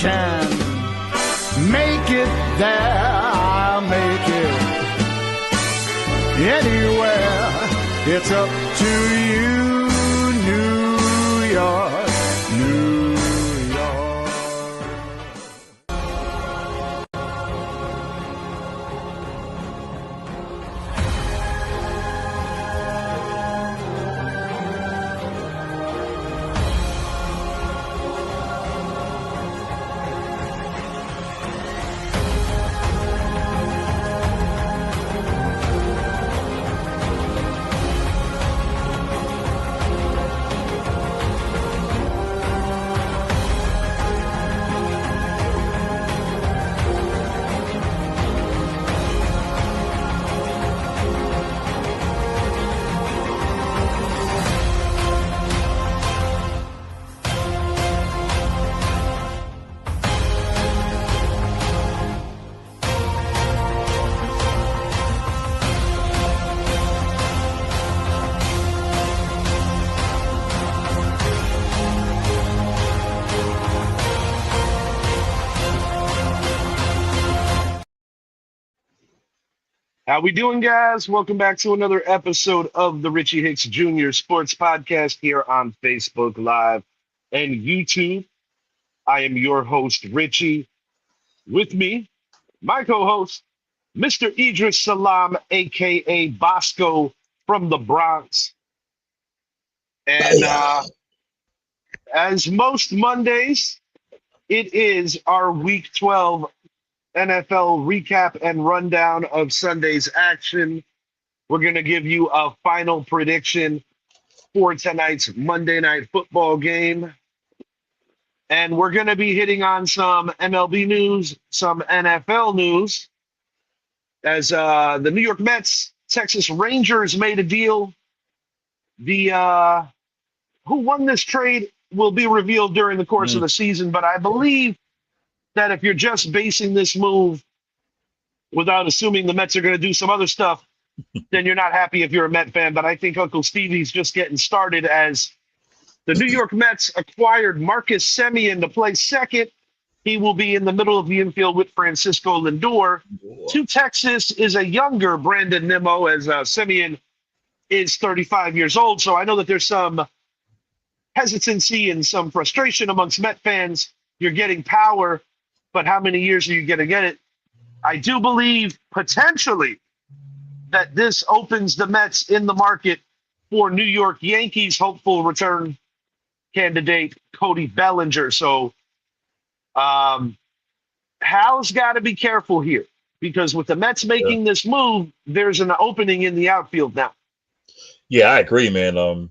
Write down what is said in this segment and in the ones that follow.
can make it there. I'll make it anywhere. It's up to you, New York, New York. How we doing, guys? Welcome back to another episode of the Richie Hicks Jr. Sports Podcast here on Facebook Live and YouTube. I am your host, Richie. With me, my co-host, Mr. Idris Salam, a.k.a. Bosco from the Bronx. And as most Mondays, it is our Week 12 NFL recap and rundown of Sunday's action. We're going to give you a final prediction for tonight's Monday Night Football game. And we're going to be hitting on some MLB news, some NFL news, as the New York Mets, Texas Rangers made a deal. The who won this trade will be revealed during the course of the season, but I believe that if you're just basing this move without assuming the Mets are going to do some other stuff, then you're not happy if you're a Met fan. But I think Uncle Stevie's just getting started as the New York Mets acquired Marcus Semien to play second. He will be in the middle of the infield with Francisco Lindor. To Texas is a younger Brandon Nimmo, as Semien is 35 years old. So I know that there's some hesitancy and some frustration amongst Met fans. You're getting power, but how many years are you going to get it? I do believe potentially that this opens the Mets in the market for New York Yankees hopeful return candidate Cody Bellinger. So Hal's got to be careful here, because with the Mets making this move, there's an opening in the outfield now. Yeah, I agree, man.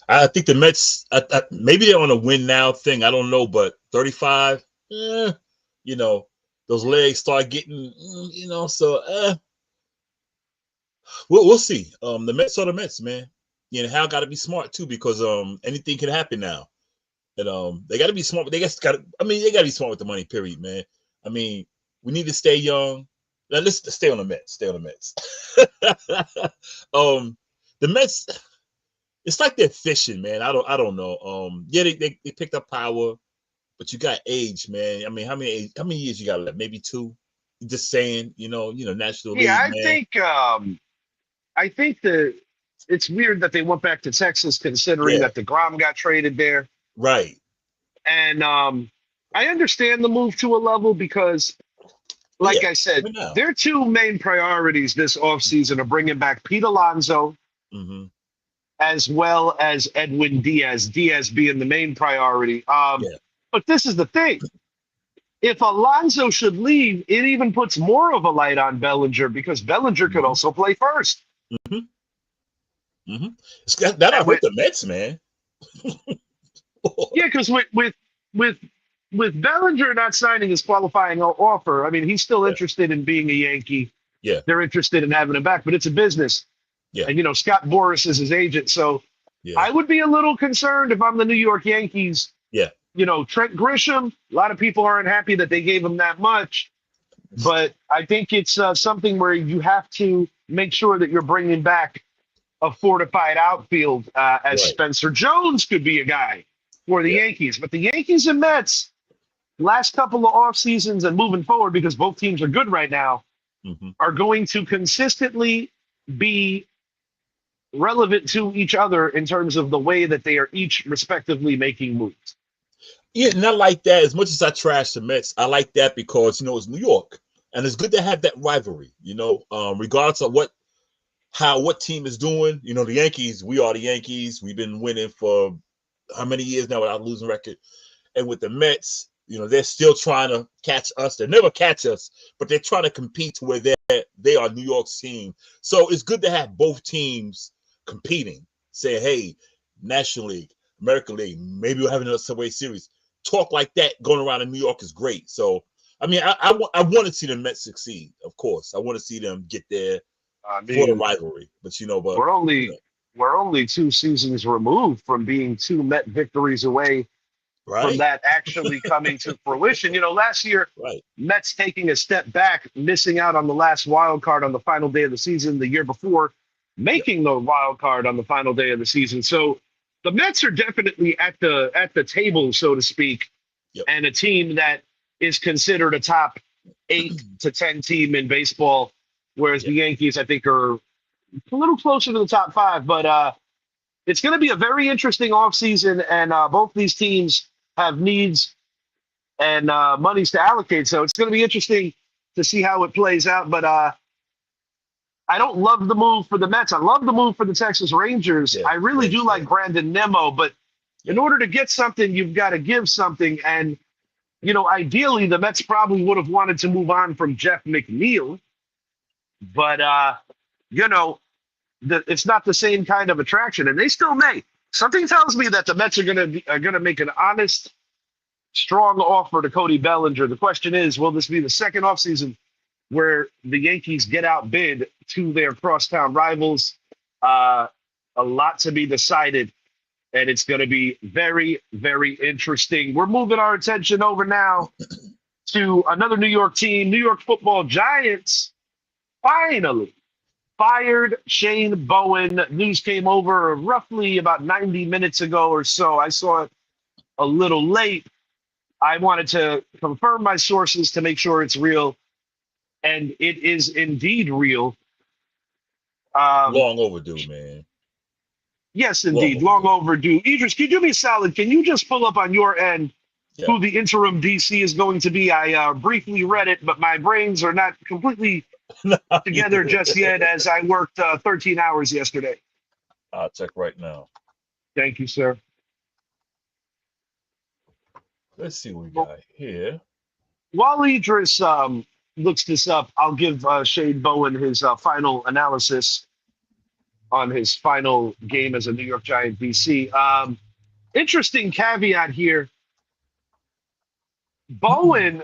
I think the Mets, maybe they're on a win now thing. I don't know, but 35, those legs start getting, so we'll see. The Mets are the Mets, man. And Hal got to be smart too, because anything can happen now. And they got to be smart. They got to be smart with the money. Period, man. I mean, we need to stay young. Now, let's stay on the Mets. Stay on the Mets. The Mets, it's like they're fishing, man. I don't know. Yeah, they picked up power, but you got age, man. I mean, how many years you got left? Maybe 2. Just saying, National League. Yeah, Man. I think that it's weird that they went back to Texas, considering that DeGrom got traded there. Right. And I understand the move to a level, because, like I said, their two main priorities this offseason are bringing back Pete Alonso, as well as Edwin Diaz. Diaz being the main priority. But this is the thing. If Alonso should leave, it even puts more of a light on Bellinger, because Bellinger could also play first. That'll hurt the Mets, man. Yeah, because with Bellinger not signing his qualifying offer, I mean, he's still interested in being a Yankee. Yeah. They're interested in having him back, but it's a business. Yeah. And, Scott Boras is his agent. So I would be a little concerned if I'm the New York Yankees. Yeah. Trent Grisham, a lot of people aren't happy that they gave him that much. But I think it's something where you have to make sure that you're bringing back a fortified outfield, as Spencer Jones could be a guy for the Yankees. But the Yankees and Mets, last couple of off seasons and moving forward, because both teams are good right now, are going to consistently be relevant to each other in terms of the way that they are each respectively making moves. Yeah, and I like that. As much as I trash the Mets, I like that because it's New York, and it's good to have that rivalry. Regardless of what team is doing. The Yankees. We are the Yankees. We've been winning for how many years now without losing record, and with the Mets, they're still trying to catch us. They never catch us, but they're trying to compete to where they are New York's team. So it's good to have both teams competing. Say, hey, National League, American League, maybe we'll have another Subway Series. Talk like that going around in New York is great. So, I mean, I want to see the Mets succeed. Of course, I want to see them get there for the rivalry. But we're only 2 seasons removed from being 2 Met victories away from that actually coming to fruition. Last year, Mets taking a step back, missing out on the last wild card on the final day of the season. The year before, making the wild card on the final day of the season. So the Mets are definitely at the table, so to speak, and a team that is considered a top 8 to 10 team in baseball, whereas the Yankees, I think, are a little closer to the top 5. But it's going to be a very interesting offseason, and both these teams have needs and monies to allocate. So it's going to be interesting to see how it plays out. But I don't love the move for the Mets. I love the move for the Texas Rangers. I really do like Brandon Nimmo, but in order to get something, you've got to give something. And, ideally, the Mets probably would have wanted to move on from Jeff McNeil. But, it's not the same kind of attraction, and they still may. Something tells me that the Mets are gonna make an honest, strong offer to Cody Bellinger. The question is, will this be the second offseason where the Yankees get outbid to their crosstown rivals? A lot to be decided, and it's going to be very, very interesting. We're moving our attention over now to another New York team. New York Football Giants finally fired Shane Bowen. News came over roughly about 90 minutes ago or so. I saw it a little late. I wanted to confirm my sources to make sure it's real. And it is indeed real. Long overdue, man. Yes, indeed. Long overdue. Idris, can you do me a solid? Can you just pull up on your end who the interim DC is going to be? I briefly read it, but my brains are not completely together just yet, as I worked 13 hours yesterday. I'll check right now. Thank you, sir. Let's see what we got here. While Idris looks this up, I'll give Shane Bowen his final analysis on his final game as a New York Giant DC. Interesting caveat here. Bowen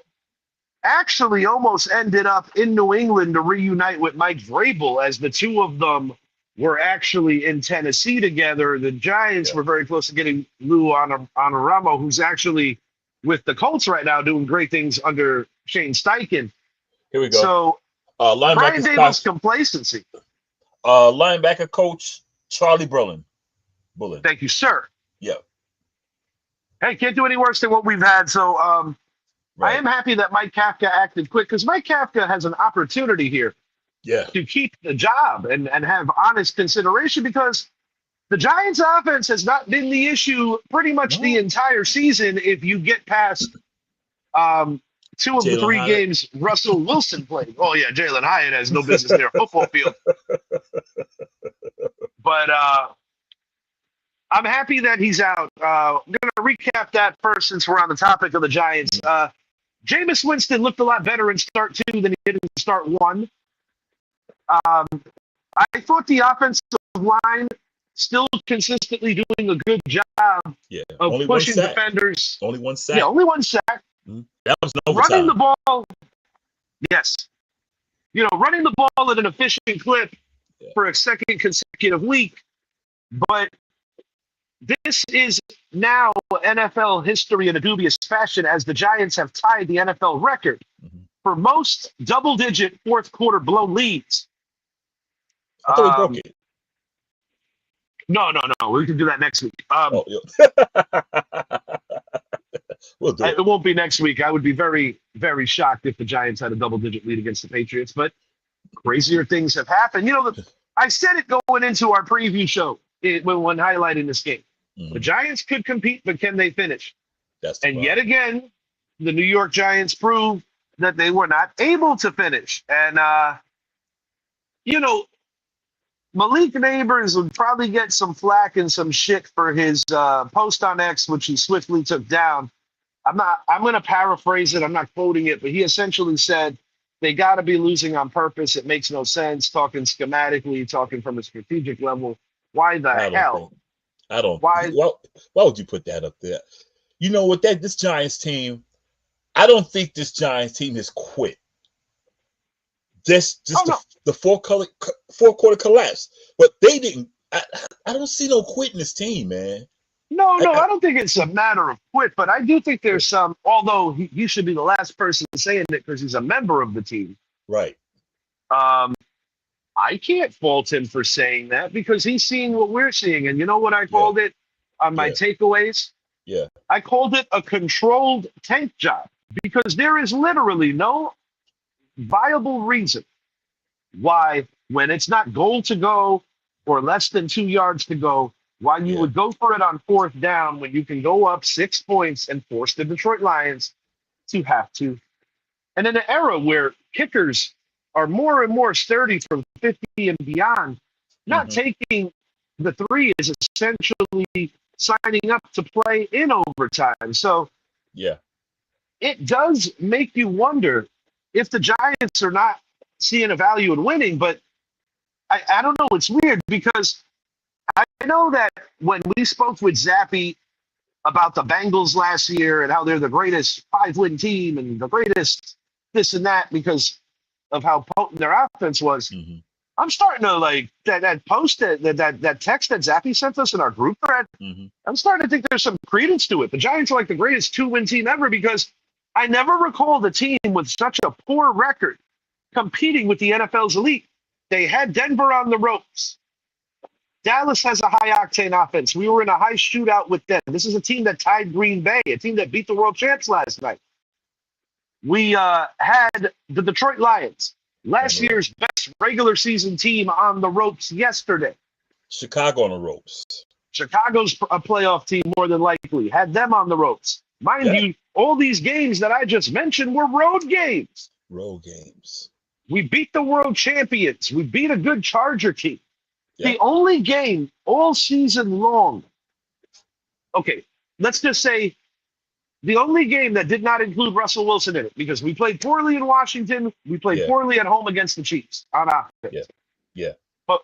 actually almost ended up in New England to reunite with Mike Vrabel, as the two of them were actually in Tennessee together. The Giants were very close to getting Lou Anarumo, who's actually with the Colts right now doing great things under Shane Steichen. Here we go. So Brian Daboll's complacency. Linebacker coach Charlie Bullen. Thank you, sir. Yeah. Hey, can't do any worse than what we've had. So I am happy that Mike Kafka acted quick, because Mike Kafka has an opportunity here to keep the job and have honest consideration, because the Giants' offense has not been the issue pretty much the entire season if you get past 2 of the 3 games Russell Wilson played. Oh, yeah, Jalen Hyatt has no business near a football field. But I'm happy that he's out. I'm going to recap that first since we're on the topic of the Giants. Jameis Winston looked a lot better in start 2 than he did in start 1. I thought the offensive line still consistently doing a good job of pushing defenders. Only 1 sack. Yeah, only 1 sack. That was no overtime. Running the ball. Yes. Running the ball at an efficient clip for a second consecutive week. But this is now NFL history in a dubious fashion, as the Giants have tied the NFL record for most double-digit fourth-quarter blown leads. I thought we broke it. No. We can do that next week. We'll do it. It won't be next week. I would be very, very shocked if the Giants had a double-digit lead against the Patriots, but crazier things have happened. I said it going into our preview show when highlighting this game. The Giants could compete, but can they finish? That's the And problem. yet again, the New York Giants proved that they were not able to finish. And, Malik Neighbors would probably get some flack and some shit for his post on X, which he swiftly took down. I'm going to paraphrase it. I'm not quoting it, but he essentially said, they got to be losing on purpose. It makes no sense. Talking schematically, talking from a strategic level. Why the hell? Why would you put that up there? You know what? This Giants team, I don't think this Giants team has quit. The four quarter collapse, but they didn't. I don't see no quit in this team, man. No, I don't think it's a matter of quit, but I do think there's some. Although he should be the last person saying it because he's a member of the team, right? I can't fault him for saying that because he's seeing what we're seeing, and you know what I called it on my takeaways? Yeah, I called it a controlled tank job because there is literally no viable reason why, when it's not goal to go or less than 2 yards to go, why you would go for it on fourth down when you can go up 6 points and force the Detroit Lions to have to. And in an era where kickers are more and more sturdy from 50 and beyond, not taking the three is essentially signing up to play in overtime. So it does make you wonder if the Giants are not seeing a value in winning, but I don't know. It's weird because I know that when we spoke with Zappy about the Bengals last year and how they're the greatest 5-win team and the greatest this and that because of how potent their offense was, I'm starting to like that post that text that Zappy sent us in our group thread. I'm starting to think there's some credence to it. The Giants are like the greatest 2-win team ever because I never recall the team with such a poor record competing with the NFL's elite. They had Denver on the ropes. Dallas has a high-octane offense. We were in a high shootout with them. This is a team that tied Green Bay, a team that beat the world champs last night. We had the Detroit Lions, last year's best regular season team, on the ropes yesterday. Chicago on the ropes. Chicago's a playoff team more than likely. Had them on the ropes. Mind you, all these games that I just mentioned were road games. Road games. We beat the world champions. We beat a good Charger team. The only game all season long, okay, let's just say the only game that did not include Russell Wilson in it, because we played poorly in Washington, we played poorly at home against the Chiefs on offense. But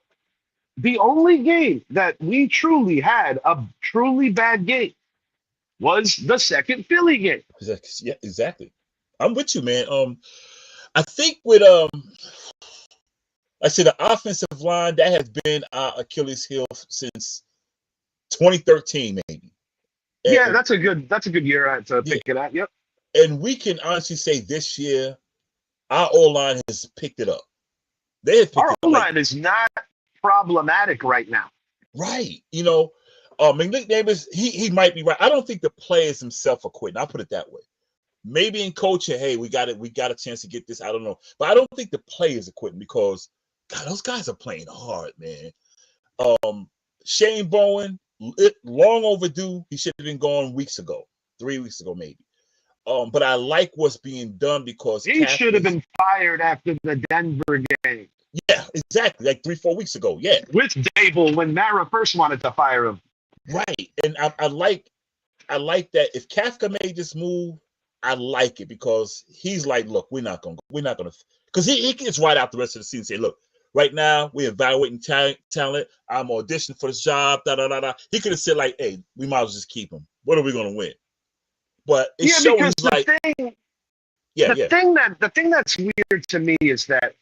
the only game that we truly had a truly bad game was the second Philly game. Yeah, exactly. I'm with you, man. I think with I said the offensive line, that has been our Achilles heel since 2013, maybe. And, that's a good year to pick it up. Yep. And we can honestly say this year, our O-line has picked it up. Our O-line is not problematic right now. Right. McNick Neighbors, he might be right. I don't think the players himself are quitting. I'll put it that way. Maybe in coaching, hey, we got a chance to get this. I don't know. But I don't think the players are quitting because, God, those guys are playing hard, man. Shane Bowen, long overdue. He should have been gone 3 weeks ago, maybe. But I like what's being done because he should have been fired after the Denver game. Yeah, exactly. Like 3-4 weeks ago. Yeah. With Dable when Mara first wanted to fire him. Right. And I like that if Kafka made this move, I like it because he's like, look, we're not gonna, because he gets right out the rest of the season and say, look, right now we're evaluating talent. I'm auditioning for this job. He could have said like, hey, we might as well just keep him. What are we gonna win? But it's showing like, the thing that's weird to me is that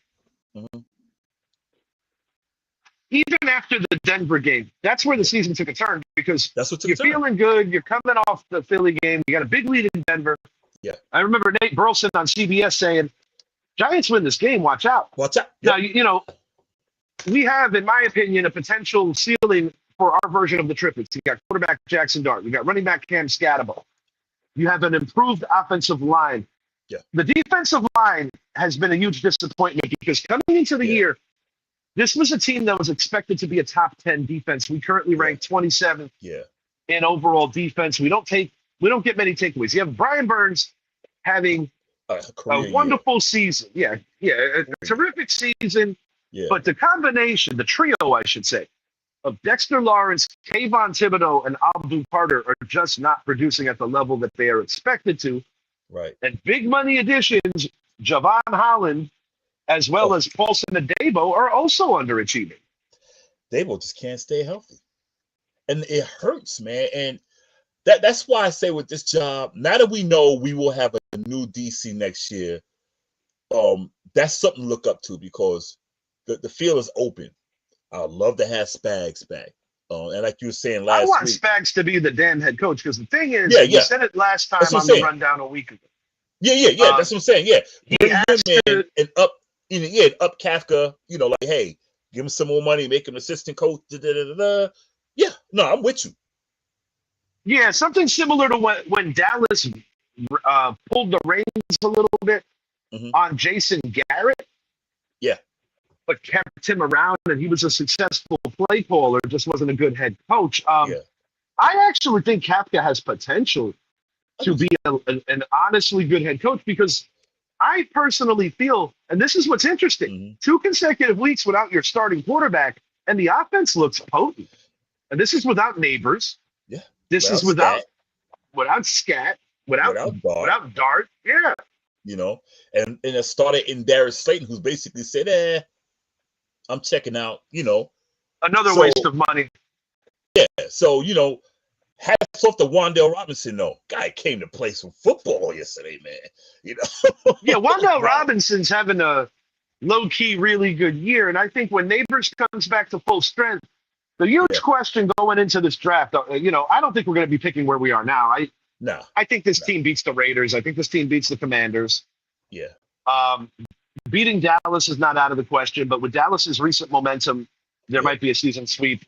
even after the Denver game, that's where the season took a turn because you're feeling good. You're coming off the Philly game. You got a big lead in Denver. Yeah, I remember Nate Burleson on CBS saying, "Giants win this game. Watch out." Watch out. Now we have, in my opinion, a potential ceiling for our version of the Trippids. You got quarterback Jackson Dart. We got running back Cam Scatterbo. You have an improved offensive line. Yeah. The defensive line has been a huge disappointment because coming into the year, this was a team that was expected to be a top 10 defense. We currently rank 27th in overall defense. We don't get many takeaways. You have Brian Burns having a wonderful season. Yeah, a terrific season. Yeah. But the combination, the trio, I should say, of Dexter Lawrence, Kayvon Thibodeau, and Abdul Carter are just not producing at the level that they are expected to. Right. And big money additions, Javon Holland, as well as Paulson Adebo, are also underachieving. Debo just can't stay healthy. And it hurts, man. And that's why I say with this job, now that we know we will have a new DC next year, that's something to look up to because the field is open. I'd love to have Spags back. And like you were saying last week. I want Spags to be the damn head coach because the thing is, we said it last time on the rundown a week ago. Yeah. That's what I'm saying. Yeah. Bring him in and up, up Kafka, like, hey, give him some more money, make him assistant coach. Yeah, no, I'm with you. Yeah, something similar to when Dallas pulled the reins a little bit on Jason Garrett. Yeah. But kept him around, and he was a successful play caller, just wasn't a good head coach. I actually think Kafka has potential to be an honestly good head coach because I personally feel, and this is what's interesting, 2 consecutive weeks without your starting quarterback, and the offense looks potent. And this is without Neighbors. Yeah. This is without Scat, without Dart. Yeah. And it started in Darius Slayton, who's basically said, I'm checking out, Another waste of money. Yeah. So, hats off to Wan'Dale Robinson, though. Guy came to play some football yesterday, man. Yeah, Wan'Dale Robinson's having a low-key really good year. And I think when Neighbors comes back to full strength, the huge question going into this draft, I don't think we're going to be picking where we are now. I think this team beats the Raiders. I think this team beats the Commanders. Yeah. Beating Dallas is not out of the question, but with Dallas's recent momentum, there might be a season sweep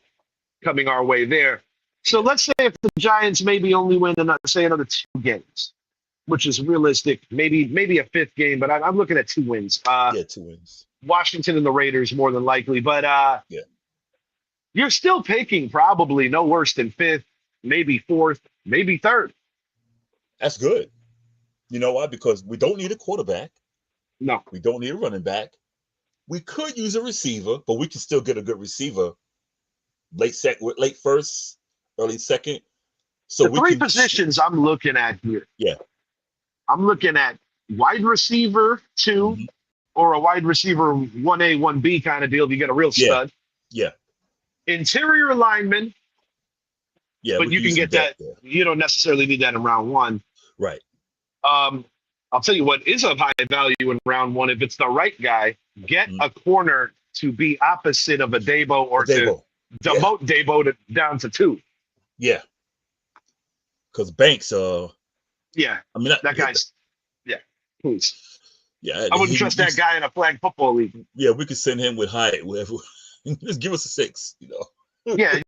coming our way there. So let's say if the Giants maybe only win another 2 games, which is realistic, maybe a 5th game, but I'm looking at 2 wins. 2 wins. Washington and the Raiders more than likely, but you're still picking probably no worse than 5th, maybe 4th, maybe 3rd. That's good. You know why? Because we don't need a quarterback. No. We don't need a running back. We could use a receiver, but we can still get a good receiver late first, early second. So the 3 positions I'm looking at here. Yeah. I'm looking at wide receiver 2 or a wide receiver 1A, 1B kind of deal if you get a real stud. Yeah. Interior lineman. Yeah. But you can get that. You don't necessarily need that in round 1. Right. I'll tell you what is of high value in round 1. If it's the right guy, get a corner to be opposite of a Debo or to demote Debo down to 2. Yeah. Because Banks, yeah. I mean, that guy's, please. Yeah. I wouldn't trust that guy in a flag football league. Yeah, we could send him with Hyatt, wherever. Just give us a 6, Yeah,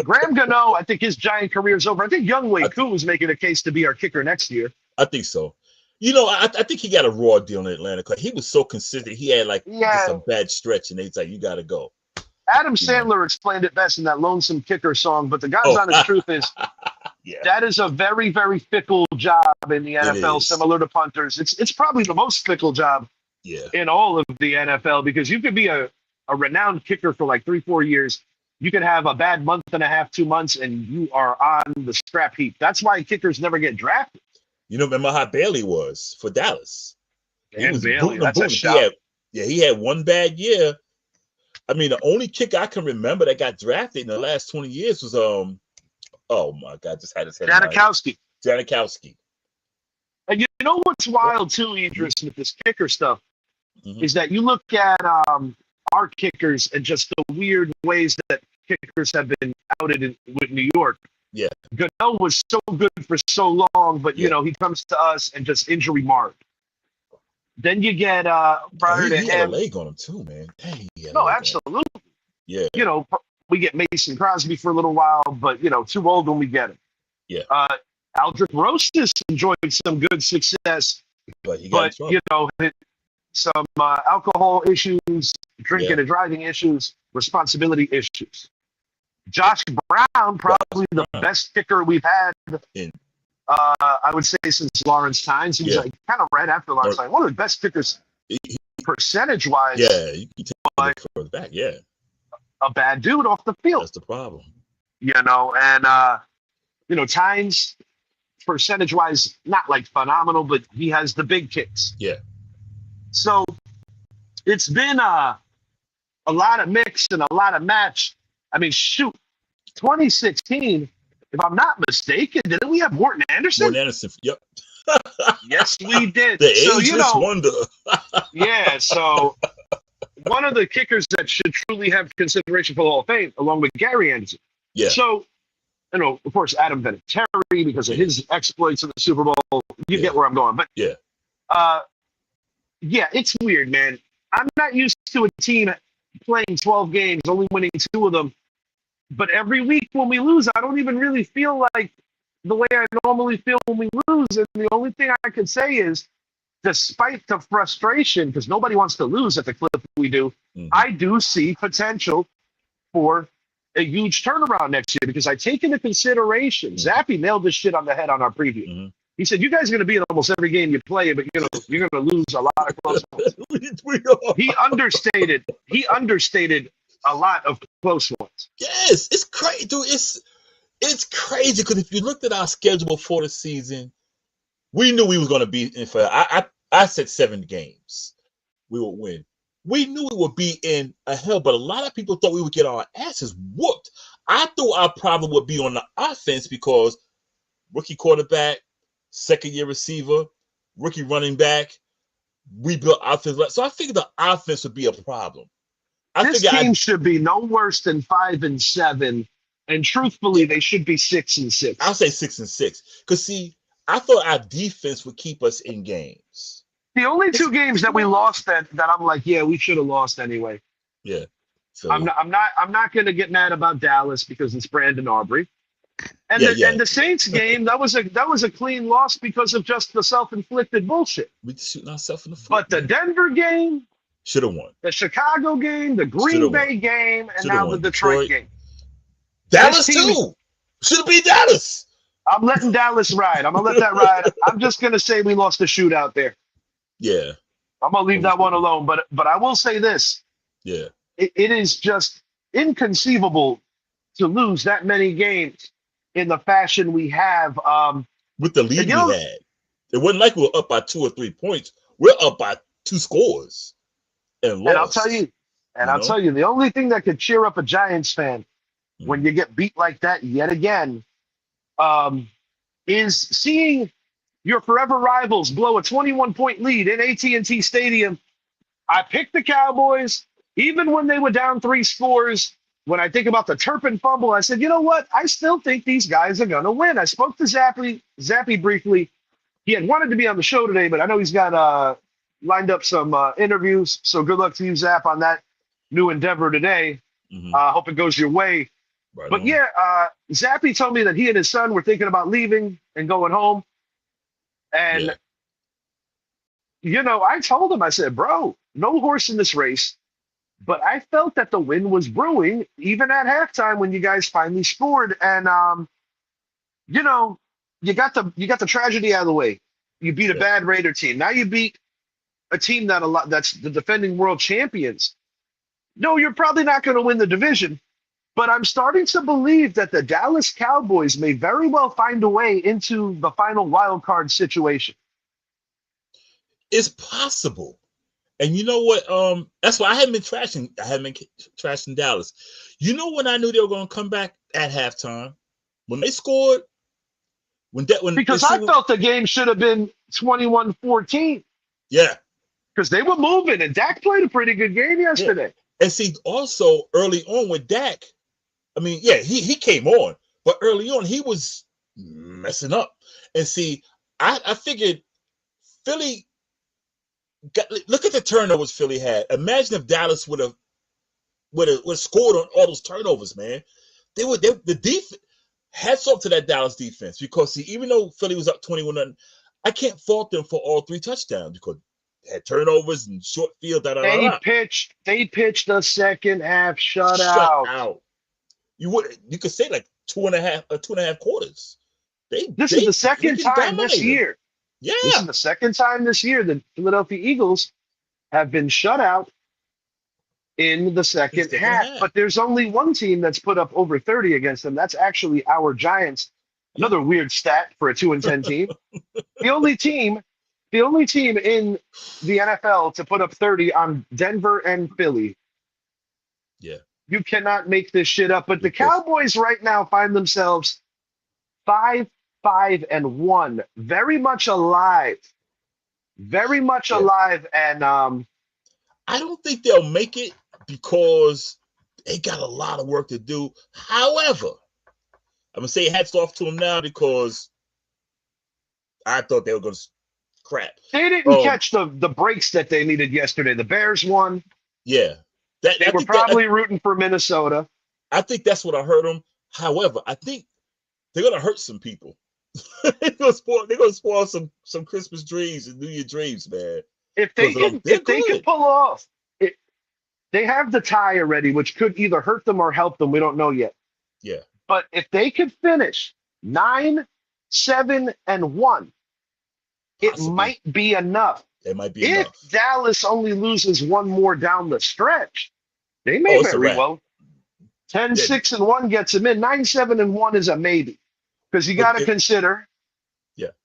Graham Gano, I think his Giant career is over. I think Younghoe Koo is making a case to be our kicker next year. I think so. I think he got a raw deal in Atlanta because he was so consistent. He had just a bad stretch, and they's like, you got to go. Adam Sandler explained it best in that Lonesome Kicker song, but the God's honest truth is that is a very, very fickle job in the NFL, similar to punters. It's probably the most fickle job in all of the NFL because you could be a renowned kicker for like 3-4 years. You can have a bad month and a half, 2 months, and you are on the scrap heap. That's why kickers never get drafted. Remember how Bailey was for Dallas? And Bailey, that's a shout. He had one bad year. I mean, the only kicker I can remember that got drafted in the last 20 years was oh my God, just had his head. Janikowski. And you know what's wild too, Idris, with this kicker stuff is that you look at our kickers and just the weird ways that kickers have been outed with New York. Yeah. Gano was so good for so long, but he comes to us and just injury marked. Then you get prior to him. He had a leg on him too, man. Dang, no, absolutely. Yeah. We get Mason Crosby for a little while, but too old when we get him. Yeah. Aldrich Rosas enjoyed some good success, But he got in trouble. you know, some alcohol issues, drinking and driving issues, responsibility issues. Josh Brown, probably the best kicker we've had. I would say since Lawrence Tynes. He was like kind of right after Lawrence Tynes. One of the best kickers percentage-wise. Yeah, you take it further back. Yeah, a bad dude off the field. That's the problem. You know, and you know, Tynes percentage-wise not like phenomenal, but he has the big kicks. Yeah. So it's been a lot of mix and a lot of match. I mean, shoot, 2016, if I'm not mistaken, didn't we have Morton Anderson? Morton Anderson, yep. Yes, we did. The so, ageless wonder. Yeah, so one of the kickers that should truly have consideration for the Hall of Fame, along with Gary Anderson. Yeah. So, you know, of course, Adam Vinatieri, because of his exploits in the Super Bowl, you get where I'm going. But yeah, it's weird, man. I'm not used to a team playing 12 games, only winning 2 of them. But every week when we lose, I don't even really feel like the way I normally feel when we lose. And the only thing I can say is, despite the frustration, because nobody wants to lose at the clip we do, I do see potential for a huge turnaround next year, because I take into consideration, Zappy nailed this shit on the head on our preview. He said, you guys are going to be in almost every game you play, but you're going to lose a lot of close ones. He understated a lot of close ones. Yes, it's crazy, dude. It's crazy, because if you looked at our schedule before the season, we knew we were going to be in for. I said 7 games we would win. We knew we would be in a hell, but a lot of people thought we would get our asses whooped. I thought our problem would be on the offense, because rookie quarterback, second-year receiver, rookie running back, we built offense. So I figured the offense would be a problem. This team should be no worse than 5-7, and truthfully, they should be 6-6. I'll say 6-6, because see, I thought our defense would keep us in games. The only 2 games that we lost that I'm like, yeah, we should have lost anyway. Yeah. So, I'm not going to get mad about Dallas because it's Brandon Aubrey. And and the Saints game, that was a clean loss because of just the self-inflicted bullshit. We shooting ourselves in the foot. But the Denver game should have won. The Chicago game, the Green Bay game, and now the Detroit game. Dallas too. Should have been Dallas. I'm letting Dallas ride. I'm gonna let that ride. I'm just gonna say we lost the shootout there. Yeah. I'm gonna leave that one alone. But I will say this. Yeah. It is just inconceivable to lose that many games in the fashion we have. With the lead we had. It wasn't like we were up by 2 or 3 points. We're up by 2 scores. And lost. I'll tell you, the only thing that could cheer up a Giants fan when you get beat like that yet again, is seeing your forever rivals blow a 21-point lead in AT&T Stadium. I picked the Cowboys, even when they were down 3 scores. When I think about the Turpin fumble, I said, you know what? I still think these guys are going to win. I spoke to Zappy briefly. He had wanted to be on the show today, but I know he's got lined up some interviews. So good luck to you, Zapp, on that new endeavor today. Hope it goes your way. Right but on. Zappy told me that he and his son were thinking about leaving and going home. And, you know, I told him, I said, bro, no horse in this race. But I felt that the wind was brewing, even at halftime when you guys finally scored. And, you know, you got the tragedy out of the way. You beat a bad Raider team. Now you beat a team that's the defending world champions. No, you're probably not going to win the division. But I'm starting to believe that the Dallas Cowboys may very well find a way into the final wild card situation. It's possible. And you know what? That's why I haven't been trashing Dallas. You know when I knew they were going to come back at halftime? When they scored. Because I felt the game should have been 21-14. Yeah. Because they were moving, and Dak played a pretty good game yesterday. Yeah. And see, also early on with Dak, I mean, he came on, but early on he was messing up. And see, I figured Philly look at the turnovers Philly had. Imagine if Dallas would have scored on all those turnovers, man. The defense. hats off to that Dallas defense because see, even though Philly was up 21-0, I can't fault them for all 3 touchdowns because they had turnovers and short field. They pitched a second half shutout. You could say like 2.5 quarters. This is the second time this year. Yeah. This is the second time this year the Philadelphia Eagles have been shut out in the second half. But there's only one team that's put up over 30 against them. That's actually our Giants. Another weird stat for a 2-10 team. The only team in the NFL to put up 30 on Denver and Philly. Yeah. You cannot make this shit up. But the Cowboys right now find themselves 5-5-1, very much alive. Very much alive. And I don't think they'll make it because they got a lot of work to do. However, I'm gonna say hats off to them now because I thought they were gonna crap. They didn't catch the breaks that they needed yesterday. The Bears won. Yeah. They were probably rooting for Minnesota. I think that's what I heard them. However, I think they're gonna hurt some people. They're gonna spoil some Christmas dreams and New Year dreams, man. If they can pull off it, they have the tie already, which could either hurt them or help them. We don't know yet. Yeah. But if they could finish 9-7-1, it might be enough. It might be enough. If Dallas only loses one more down the stretch, they may very well. 10-6-1 gets them in. 9-7-1 is a maybe. Because you got to consider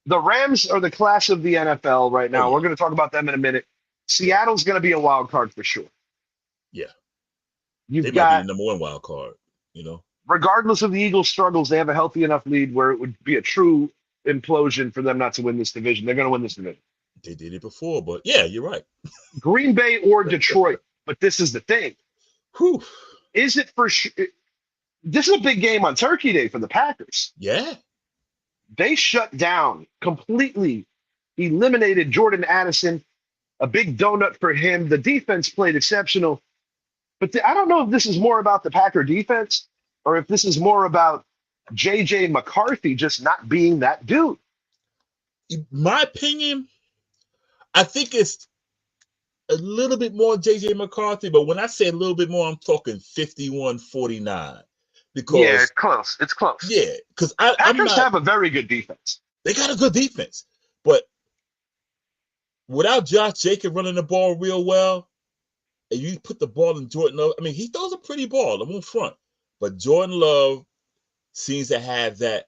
the Rams are the class of the NFL right now. We're going to talk about them in a minute. Seattle's going to be a wild card for sure. Yeah. They might be the number 1 wild card, Regardless of the Eagles' struggles, they have a healthy enough lead where it would be a true implosion for them not to win this division. They're going to win this division. They did it before, but yeah, you're right. Green Bay or Detroit. But this is the thing. Whew. Is it for sure? This is a big game on Turkey Day for the Packers. Yeah. They shut down, completely eliminated Jordan Addison. A big donut for him. The defense played exceptional. But I don't know if this is more about the Packer defense or if this is more about J.J. McCarthy just not being that dude. In my opinion, I think it's a little bit more J.J. McCarthy, but when I say a little bit more, I'm talking 51-49. Because it's close. It's close. Yeah, because Packers have a very good defense. They got a good defense, but without Josh Jacobs running the ball real well, and you put the ball in Jordan Love, I mean, he throws a pretty ball. I'm on front, but Jordan Love seems to have that.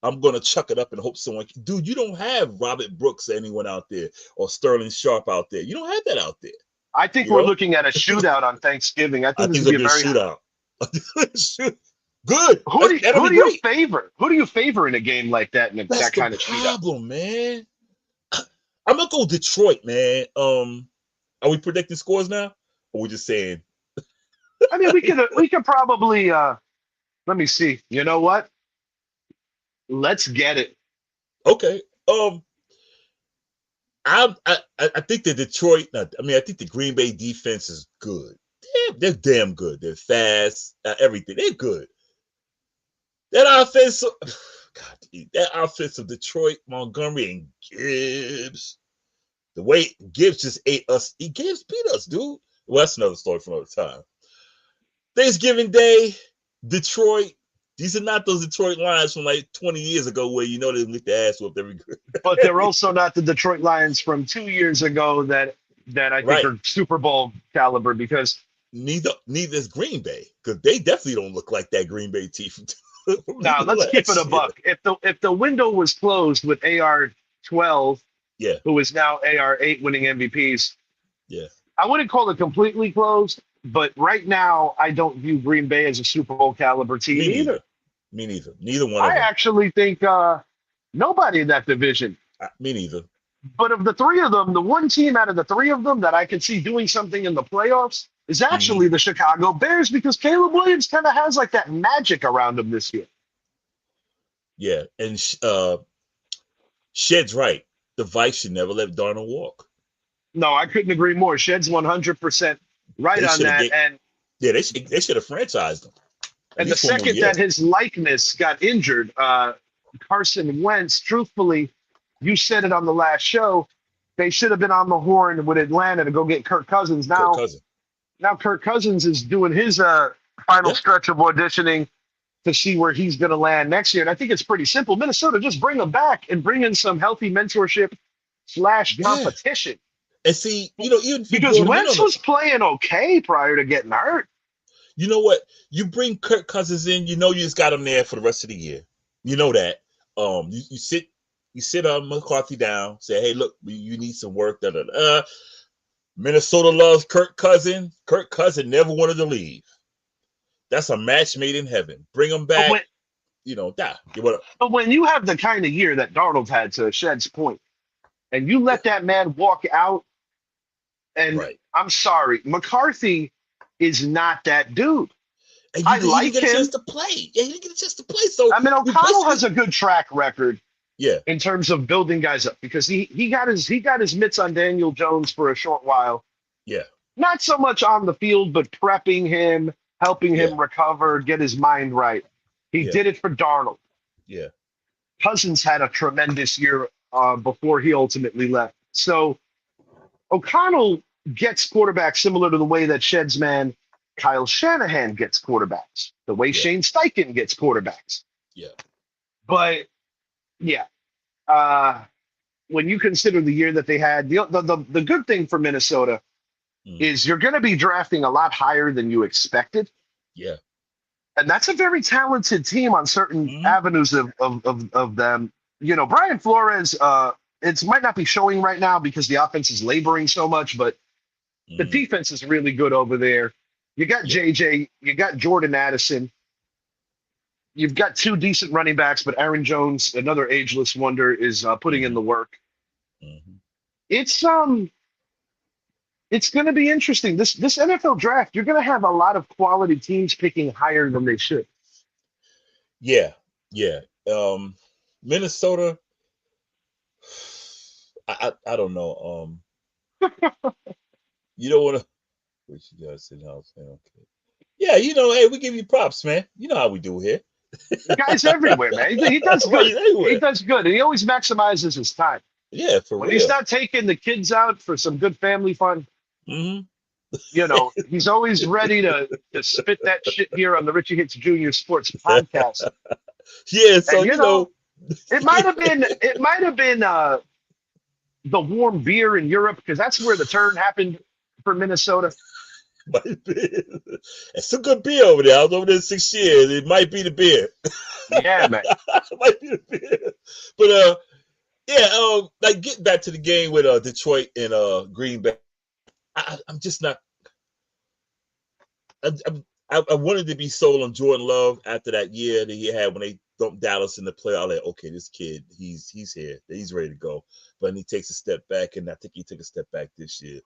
I'm gonna chuck it up and hope someone. Dude, you don't have Robert Brooks or anyone out there, or Sterling Sharp out there. You don't have that out there. I think we're looking at a shootout on Thanksgiving. I think this will be a very shootout. Good. Who do you favor? Who do you favor in a game like that? And that kind of problem, man. I'm gonna go Detroit, man. Are we predicting scores now? Or we just saying? I mean, we could probably. Let me see. You know what? Let's get it. Okay. I think the Detroit. I think the Green Bay defense is good. They're damn good. They're fast. Everything. They're good. That offense, that offense of Detroit, Montgomery, and Gibbs. The way Gibbs just ate us. Gibbs beat us, dude. Well, that's another story for another time. Thanksgiving Day, Detroit. These are not those Detroit Lions from like 20 years ago where they get their ass whooped every good. But they're also not the Detroit Lions from 2 years ago that I think are Super Bowl caliber because neither is Green Bay because they definitely don't look like that Green Bay team. Now let's keep it a buck. If the window was closed with AR-12, who is now AR-8 winning MVPs, I wouldn't call it completely closed. But right now, I don't view Green Bay as a Super Bowl caliber team either. Me neither. Neither one of them. I actually think nobody in that division. Me neither. But of the three of them, the one team out of the three of them that I can see doing something in the playoffs is actually the Chicago Bears because Caleb Williams kind of has like that magic around him this year. Yeah, and Shed's right. The Vikes should never let Darnold walk. No, I couldn't agree more. Shed's 100% right on that. They should have franchised him. And the least one more second year. that his likeness got injured, Carson Wentz, truthfully, you said it on the last show, they should have been on the horn with Atlanta to go get Kirk Cousins. Kirk Now, Cousins. now Kirk Cousins is doing his final Yeah. stretch of auditioning to see where he's going to land next year. And I think it's pretty simple. Minnesota, just bring him back and bring in some healthy mentorship / competition. And see, even if you Because brought him in Wentz on was playing okay prior to getting hurt. you know what? You bring Kirk Cousins in, you just got him there for the rest of the year. You know that. You sit McCarthy down, say, hey, look, you need some work. Minnesota loves Kirk Cousins. Kirk Cousins never wanted to leave. That's a match made in heaven. Bring him back. But when you have the kind of year that Darnold had, to Shed's point, and you let that man walk out, and Right. I'm sorry, McCarthy is not that dude. And I he like didn't get him. a chance to play. Yeah, he didn't get a chance to play. So I mean, O'Connell has a good track record yeah, in terms of building guys up, because he got his mitts on Daniel Jones for a short while. yeah, Not so much on the field, but prepping him, helping him Yeah. recover, get his mind right. He Yeah. did it for Darnold. yeah, Cousins had a tremendous year before he ultimately left. So O'Connell gets quarterbacks similar to the way that Shed's man Kyle Shanahan gets quarterbacks, the way Yeah. Shane Steichen gets quarterbacks. yeah, But yeah, when you consider the year that they had, the good thing for Minnesota Mm. is you're going to be drafting a lot higher than you expected. yeah, And that's a very talented team on certain Mhm. avenues of them. Brian Flores, it might not be showing right now because the offense is laboring so much, but the Mhm. defense is really good over there. You got Yeah. JJ, you got Jordan Addison. You've got two decent running backs, but Aaron Jones, another ageless wonder, is putting in the work. Mhm. It's going to be interesting. This NFL draft, you're going to have a lot of quality teams picking higher than they should. Yeah, yeah. Minnesota. I don't know. You don't want to. What you guys sit down saying? Okay. Yeah, hey, we give you props, man. You know how we do here. The guy's everywhere, man. He does Right, good. everywhere. He does good, and he always maximizes his time. Yeah, for When real. he's not taking the kids out for some good family fun, Mhm. he's always ready to spit that shit here on the Richie Hicks Jr. Sports Podcast. Yeah, so And it might have been the warm beer in Europe, because that's where the turn happened for Minnesota. might be. It's a good beer over there. I was over there 6 years. It might be the beer. Yeah, man. It might be the beer. But yeah, like getting back to the game with Detroit and Green Bay, I'm just not. I wanted to be sold on Jordan Love after that year that he had when they dumped Dallas in the playoff. I'm like, okay, this kid, he's here, he's ready to go. But he takes a step back, and I think he took a step back this year.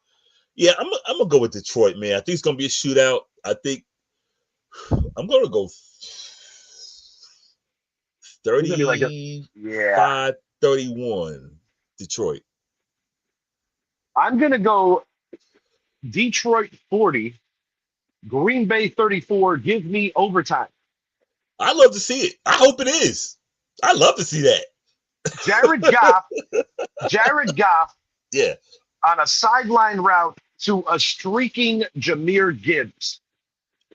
Yeah, I'm gonna go with Detroit, man. I think it's gonna be a shootout. I think I'm gonna go It's gonna be like 35-31 Detroit. I'm gonna go Detroit 40, Green Bay 34. Give me overtime. I love to see it. I hope it is. I love to see that. Jared Goff Yeah. on a sideline route to a streaking Jahmyr Gibbs.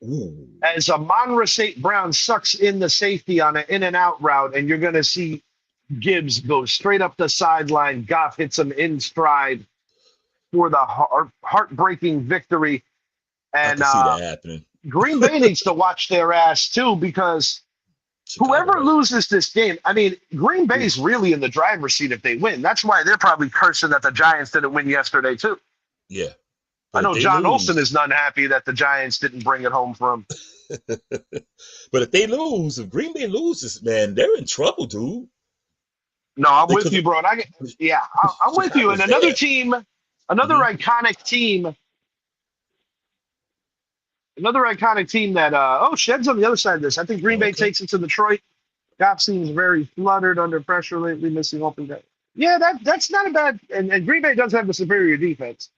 Ooh. As Amon-Ra St. Brown sucks in the safety on an in-and-out route, and you're going to see Gibbs go straight up the sideline. Goff hits him in stride for the heartbreaking victory. And I can see that happening. Green Bay needs to watch their ass, too, because whoever loses this game, I mean, Green Bay's really in the driver's seat if they win. That's why they're probably cursing that the Giants didn't win yesterday, too. Yeah. I know John Olsen is not happy that the Giants didn't bring it home for him. But if they lose, if Green Bay loses, man, they're in trouble, dude. No, I'm with you, bro. And I'm with you. And another team, iconic team that, Shed's on the other side of this. I think Green Bay takes it to Detroit. Goff seems very fluttered under pressure lately, missing open guys. Yeah, that's not a bad, and Green Bay does have the superior defense.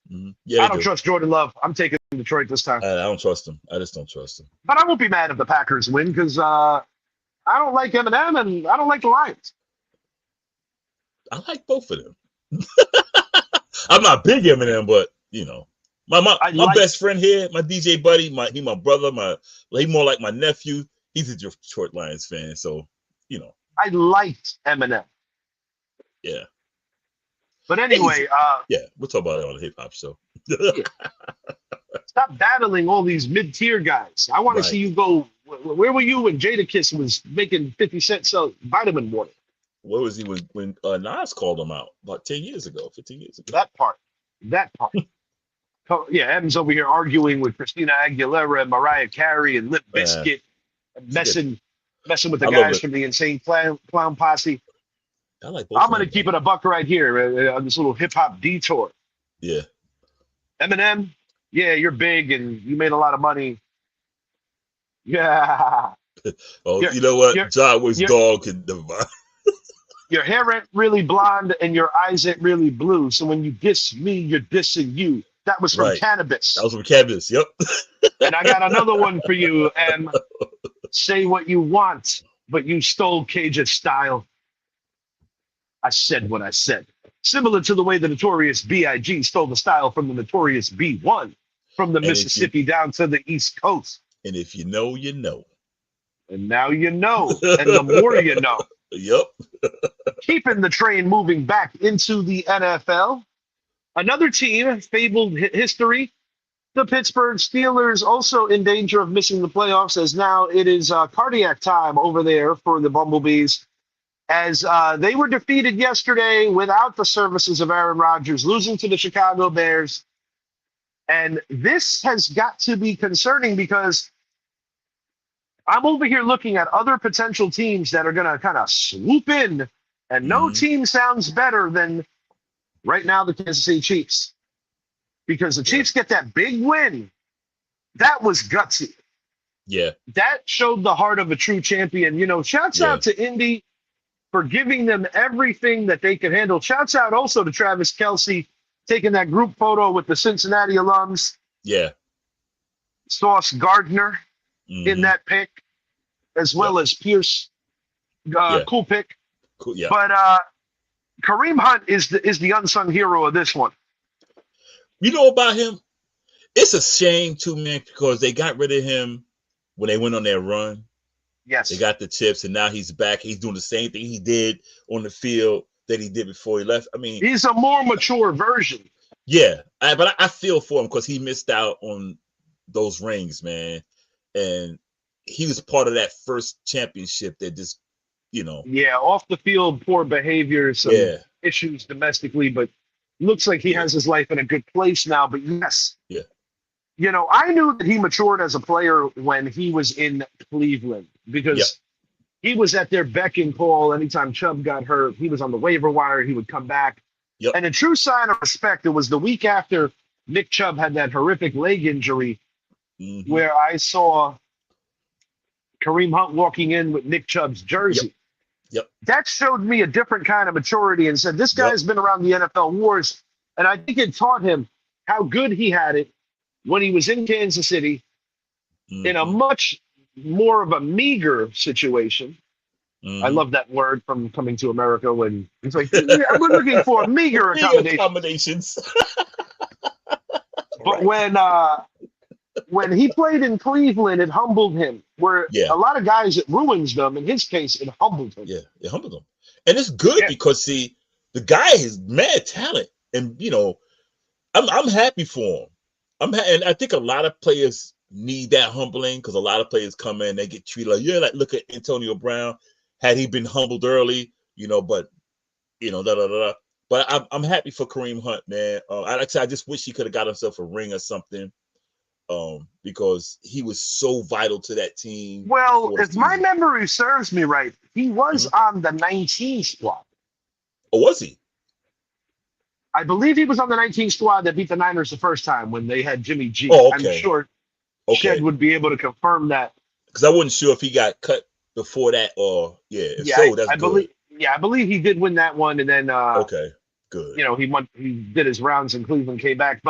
Yeah, I they don't do. trust Jordan Love. I'm taking Detroit this time. I don't trust him. I just don't trust him. But I won't be mad if the Packers win because I don't like Eminem and I don't like the Lions. I like both of them. I'm not big Eminem, but my best friend here, my DJ buddy, my brother, he more like my nephew. He's a Detroit Lions fan, so I liked Eminem. Yeah. But anyway, we'll talk about it on the hip hop show. Yeah. Stop battling all these mid-tier guys. I want to see you go. Where were you when Jadakiss was making 50 cents sell vitamin water? Where was he when Nas called him out about 10 years ago, 15 years ago? That part. Yeah, M's over here arguing with Christina Aguilera and Mariah Carey and Limp Bizkit, messing with the guys from the Insane Clown Posse. I like both. I'm going to keep it a buck right here on this little hip-hop detour. Yeah. Eminem, yeah, you're big and you made a lot of money. Yeah. You know what? John was dog and your hair ain't really blonde and your eyes ain't really blue. So when you diss me, you're dissing you. That was from Cannabis. That was from Cannabis, yep. And I got another one for you, Em. Say what you want, but you stole Cage's style. I said what I said. Similar to the way the notorious B.I.G. stole the style from the notorious B1 from the Mississippi down to the East Coast. And if you know, you know. And now you know. And the more you know. Yep. Keeping the train moving back into the NFL. Another team, fabled history. The Pittsburgh Steelers also in danger of missing the playoffs as now it is cardiac time over there for the Bumblebees. As they were defeated yesterday without the services of Aaron Rodgers, losing to the Chicago Bears. And this has got to be concerning because I'm over here looking at other potential teams that are going to kind of swoop in, and no team sounds better than right now the Kansas City Chiefs. Because the Chiefs get that big win. That was gutsy. Yeah. That showed the heart of a true champion. Shouts out to Indy for giving them everything that they could handle. Shouts out also to Travis Kelce taking that group photo with the Cincinnati alums. Yeah. Sauce Gardner in that pick, as well as Pierce. Cool pick. Cool, yeah. But Kareem Hunt is the unsung hero of this one. You know about him? It's a shame too, man, because they got rid of him when they went on their run. Yes. They got the chips, and now he's back. He's doing the same thing he did on the field that he did before he left. I mean, he's a more mature version. Yeah, but I feel for him because he missed out on those rings, man. And he was part of that first championship that just, Yeah, off the field, poor behavior, some issues domestically, but looks like he has his life in a good place now. But yes. Yeah. I knew that he matured as a player when he was in Cleveland because he was at their beck and call. Anytime Chubb got hurt, he was on the waiver wire. He would come back. Yep. And a true sign of respect, it was the week after Nick Chubb had that horrific leg injury where I saw Kareem Hunt walking in with Nick Chubb's jersey. Yep. That showed me a different kind of maturity and said, this guy's been around the NFL wars. And I think it taught him how good he had it when he was in Kansas City in a much more of a meager situation. I love that word from Coming to America when it's like, we're looking for meager accommodations. But when he played in Cleveland, it humbled him. Where a lot of guys, it ruins them. In his case, it humbled him. Yeah, it humbled him. And it's good because, see, the guy is mad talent. And, I'm happy for him. And I think a lot of players need that humbling because a lot of players come in, they get treated like, look at Antonio Brown. Had he been humbled early, but, But I'm happy for Kareem Hunt, man. I just wish he could have got himself a ring or something because he was so vital to that team. Well, if my memory serves me right, he was on the 19 squad. Oh, was he? I believe he was on the 19 squad that beat the Niners the first time when they had Jimmy G. Oh, okay. I'm sure Shed would be able to confirm that. Because I wasn't sure if he got cut before that or, that's good. I believe he did win that one. And then, okay. Good. You know, he did his rounds in Cleveland, came back.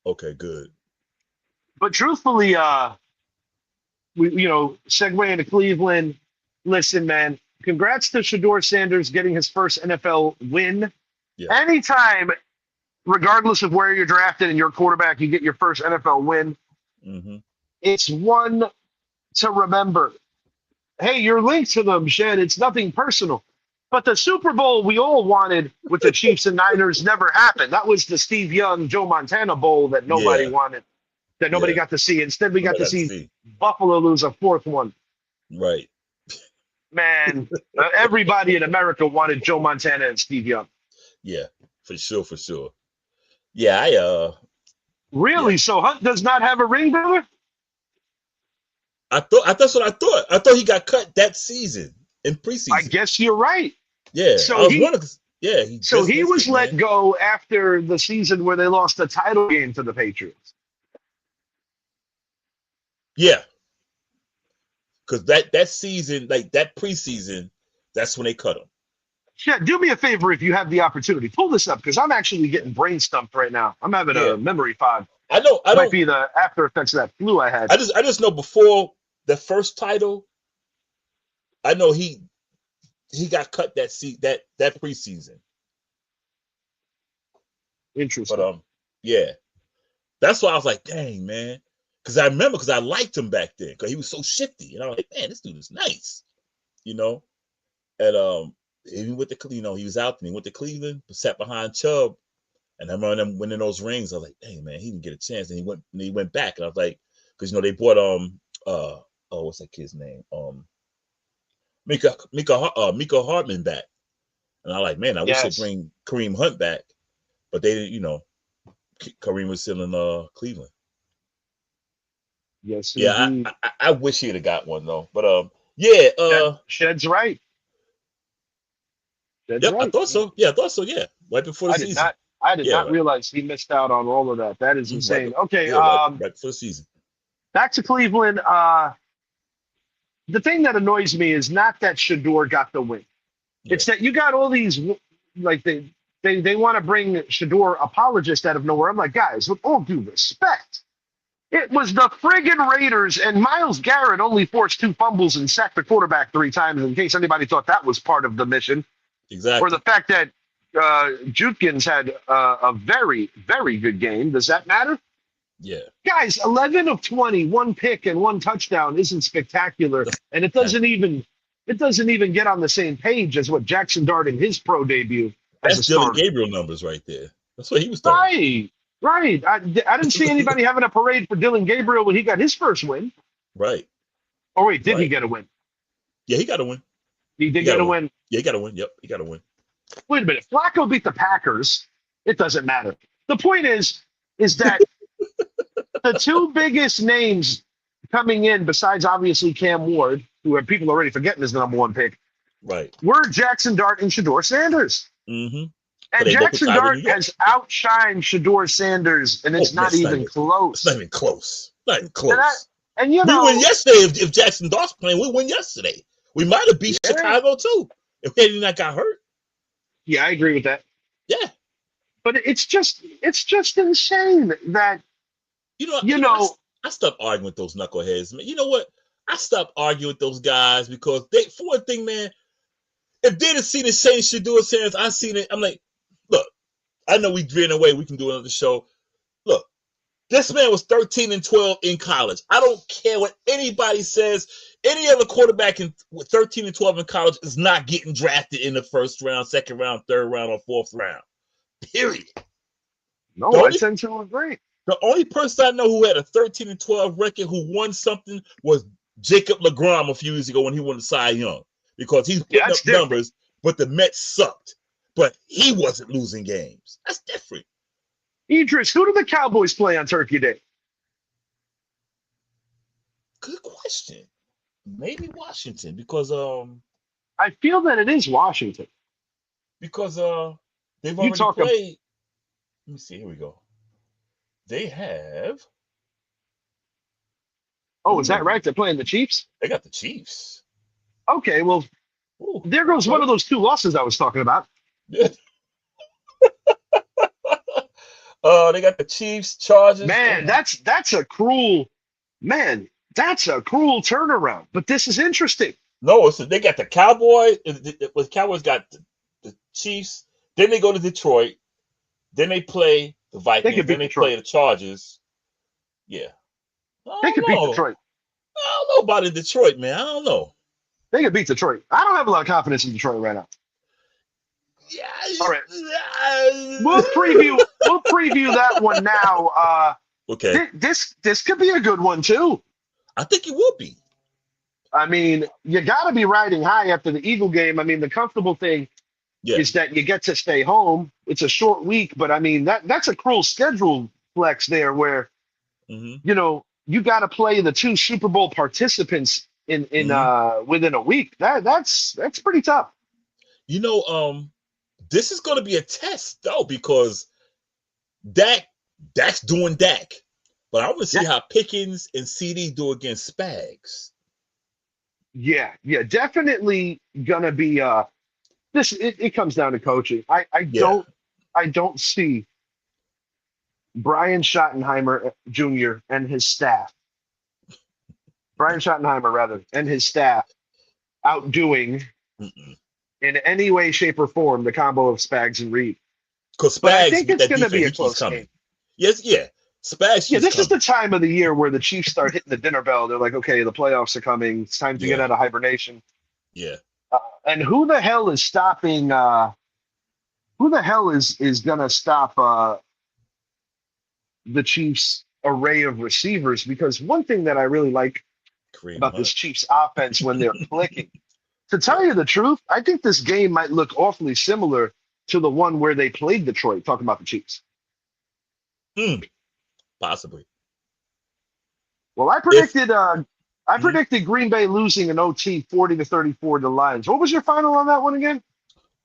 Okay, good. But truthfully, segue into Cleveland. Listen, man, congrats to Shedeur Sanders getting his first NFL win. Yeah. Anytime, regardless of where you're drafted and your quarterback, you get your first NFL win. Mm-hmm. It's one to remember. Hey, you're linked to them, Shed. It's nothing personal. But the Super Bowl we all wanted with the Chiefs and Niners never happened. That was the Steve Young, Joe Montana Bowl that nobody wanted, that nobody got to see. Instead, we got to see Buffalo lose a fourth one. Right. Man, everybody in America wanted Joe Montana and Steve Young. Yeah, for sure. Yeah, Really? Yeah. So Hunt does not have a ring, brother? That's what I thought. I thought he got cut that season in preseason. I guess you're right. Yeah. So he was it, let go after the season where they lost the title game to the Patriots. Yeah. Because that season, like that preseason, that's when they cut him. Yeah, do me a favor if you have the opportunity. Pull this up because I'm actually getting brain stumped right now. I'm having a memory fog. I know. I might be the after effects of that flu I had. I just know before the first title, I know he got cut that preseason. Interesting. But that's why I was like, dang, man. Because I liked him back then because he was so shifty, and I'm like, man, this dude is nice, you know. And even with he was out and he went to Cleveland, sat behind Chubb, and I remember them winning those rings. I was like, dang, man, he didn't get a chance, and he went back, and I was like, because they bought what's that kid's name? Mika Hartman back, and I'm like, man, I wish they'd bring Kareem Hunt back, but they didn't. Kareem was still in Cleveland. Yes, yeah, I wish he'd have got one though. But Shed's right. Yep, right. I thought so. Yeah, right before the season. I did not realize he missed out on all of that. That is insane. Okay, right before the season. Back to Cleveland. The thing that annoys me is not that Shedeur got the win. Yeah. It's that you got all these, like they want to bring Shedeur apologists out of nowhere. I'm like, guys, with all due respect, it was the friggin' Raiders, and Myles Garrett only forced 2 fumbles and sacked the quarterback 3 times, in case anybody thought that was part of the mission. Exactly. Or the fact that Judkins had a very, very good game. Does that matter? Yeah. Guys, 11 of 20, 1 pick and 1 touchdown isn't spectacular, and it doesn't even get on the same page as what Jackson Dart in his pro debut. That's Dylan Gabriel numbers right there. That's what he was doing. Right. I didn't see anybody having a parade for Dylan Gabriel when he got his first win. Right. Oh, wait, did he get a win? Yeah, he got a win. He did get a win. Yeah, he got a win. Yep, he got a win. Wait a minute. Flacco beat the Packers. It doesn't matter. The point is that the 2 biggest names coming in, besides obviously Cam Ward, who people already forgetting is the number 1 pick, right, were Jackson Dart and Shedeur Sanders. Mm-hmm. And Jackson Dart has outshined Shedeur Sanders, and it's not even close. It's not even close. Not even close. And we win yesterday. If Jackson Dart's playing, we win yesterday. We might have beat Chicago too if they did not got hurt. Yeah, I agree with that. Yeah, but it's just insane that I stopped arguing with those knuckleheads, man. You know what? I stopped arguing with those guys because for one thing, man, if they didn't see the same Shedeur Sanders, I seen it. I'm like, look, I know we dreaming away. We can do another show. Look, this man was 13-12 in college. I don't care what anybody says. Any other quarterback with 13-12 in college is not getting drafted in the first round, second round, third round, or fourth round. Period. No, I tend to agree. The only person I know who had a 13-12 record who won something was Jacob LeGrom a few years ago when he won the Cy Young, because he's putting up numbers, but the Mets sucked. But he wasn't losing games. That's different. Idris, who do the Cowboys play on Turkey Day? Good question. Maybe Washington, because I feel that it is Washington. Because they've already played. Let me see. Here we go. They have. Oh, is that right? They're playing the Chiefs? They got the Chiefs. Okay, well, there goes one of those 2 losses I was talking about. Yeah. They got the Chiefs, Chargers. Man, that's a cruel man. That's a cruel turnaround. But this is interesting. No, they got the Cowboys. The Cowboys got the Chiefs. Then they go to Detroit. Then they play the They Vikings. could Then beat they play Detroit. the Chargers. Yeah. I They don't could beat know. Detroit. I don't know about in Detroit, man. I don't know. They could beat Detroit. I don't have a lot of confidence in Detroit right now. Yeah. All right. We'll preview that one now. Okay. This could be a good one too. I think it will be. I mean, you got to be riding high after the Eagle game. I mean, the comfortable thing Yeah. is that you get to stay home. It's a short week, but I mean that's a cruel schedule flex there, where you know you got to play the two Super Bowl participants in within a week. That's pretty tough. You know, this is going to be a test though, because Dak's doing Dak, but I want to see how Pickens and CD do against Spags. Yeah, definitely gonna be this. It comes down to coaching. I don't see Brian Schottenheimer Jr. and his staff. Brian Schottenheimer, rather, and his staff outdoing in any way, shape, or form the combo of Spags and Reed. Because Spags, but I think it's going to be a defense, close game. Yes, yeah. Spags. Yeah, this is the time of the year where the Chiefs start hitting the dinner bell. They're like, okay, the playoffs are coming. It's time to get out of hibernation. Yeah. And who the hell is stopping? Who the hell is going to stop the Chiefs' array of receivers? Because one thing that I really like about this Chiefs offense when they're clicking, to tell you the truth, I think this game might look awfully similar to the one where they played Detroit. Talking about the Chiefs. Possibly. Well, I predicted Green Bay losing an OT 40-34 to the Lions. What was your final on that one again?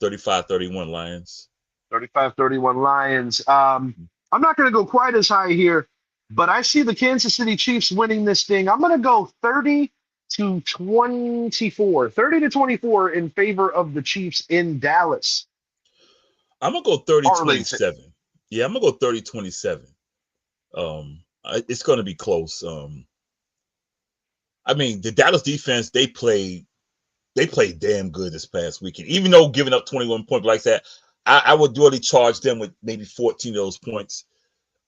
35-31 Lions. 35-31 Lions. I'm not going to go quite as high here, but I see the Kansas City Chiefs winning this thing. I'm going to go 30-24. 30-24 in favor of the Chiefs in Dallas. I'm going to go 30-27. Yeah, I'm going to go 30-27. It's going to be close. I mean, the Dallas defense, they played damn good this past weekend. Even though giving up 21 points like that, I would really charge them with maybe 14 of those points.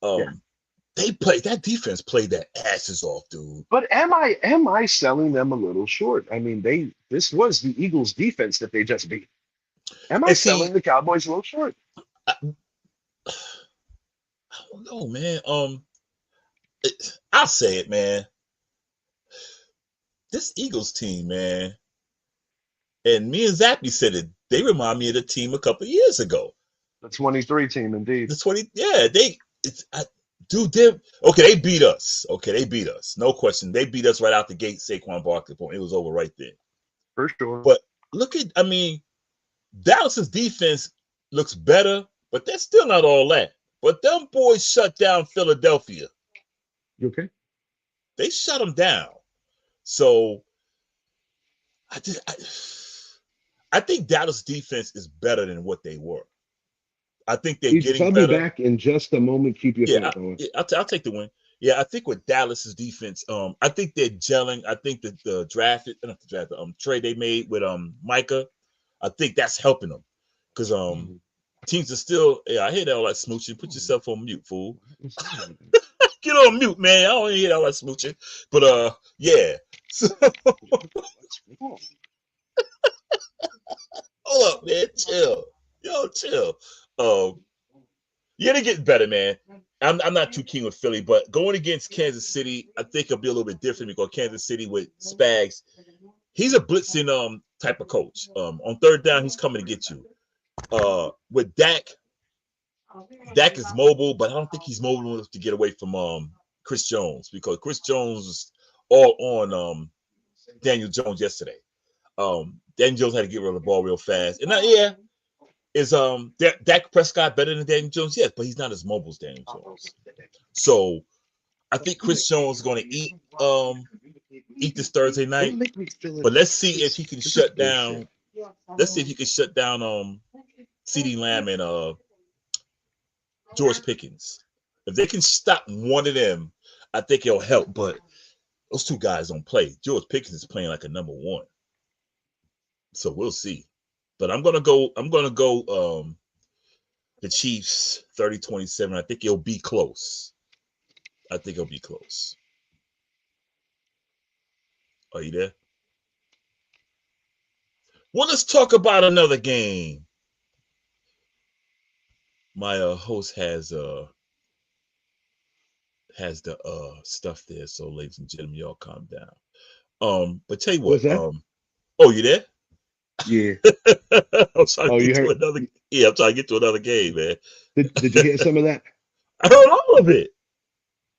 That defense played their asses off, dude. But am I selling them a little short? I mean, this was the Eagles defense that they just beat. Am I selling the Cowboys a little short? I don't know, man. I'll say it, man. This Eagles team, man, and me and Zappy said it. They remind me of the team a couple of years ago. The 23 team, indeed. The 20, yeah. They beat us. Okay, they beat us. No question. They beat us right out the gate. Saquon Barkley point. It was over right there. For sure. But Dallas's defense looks better, but they're still not all that. But them boys shut down Philadelphia. You okay? They shut them down. So I think Dallas defense is better than what they were. I think they're getting better. I'll be back in just a moment. Keep your phone going. I'll take the win. Yeah, I think with Dallas's defense, I think they're gelling. I think that the trade they made with Micah, I think that's helping them because teams are still. Yeah, I hear that all that smooching. Put yourself on mute, fool. Get on mute, man. I don't hear all that smooching. But yeah. So, hold up, man. Chill. Yo, chill. Yeah, they get better, man. I'm not too keen with Philly, but going against Kansas City, I think it'll be a little bit different because Kansas City with Spags, he's a blitzing type of coach. On third down, he's coming to get you. With Dak is mobile, but I don't think he's mobile enough to get away from Chris Jones because Chris Jones was all on Daniel Jones yesterday. Daniel Jones had to get rid of the ball real fast. And now, is Dak Prescott better than Daniel Jones? Yes, but he's not as mobile as Daniel Jones. So I think Chris Jones is going to eat this Thursday night. But let's see if he can shut down. Let's see if he can shut down CeeDee Lamb and George Pickens. If they can stop one of them, I think it'll help. But those two guys don't play. George Pickens is playing like a number one. So we'll see. But I'm gonna go the Chiefs 30-27. I think it'll be close. I think it'll be close. Are you there? Well, let's talk about another game. My host has the stuff there, so ladies and gentlemen, y'all calm down. But tell you what, What's that? Oh, you there? Yeah. I'm trying Oh, to you get to heard? another. Yeah, I'm trying to get to another game, man. Did you hear some of that? I heard all of it.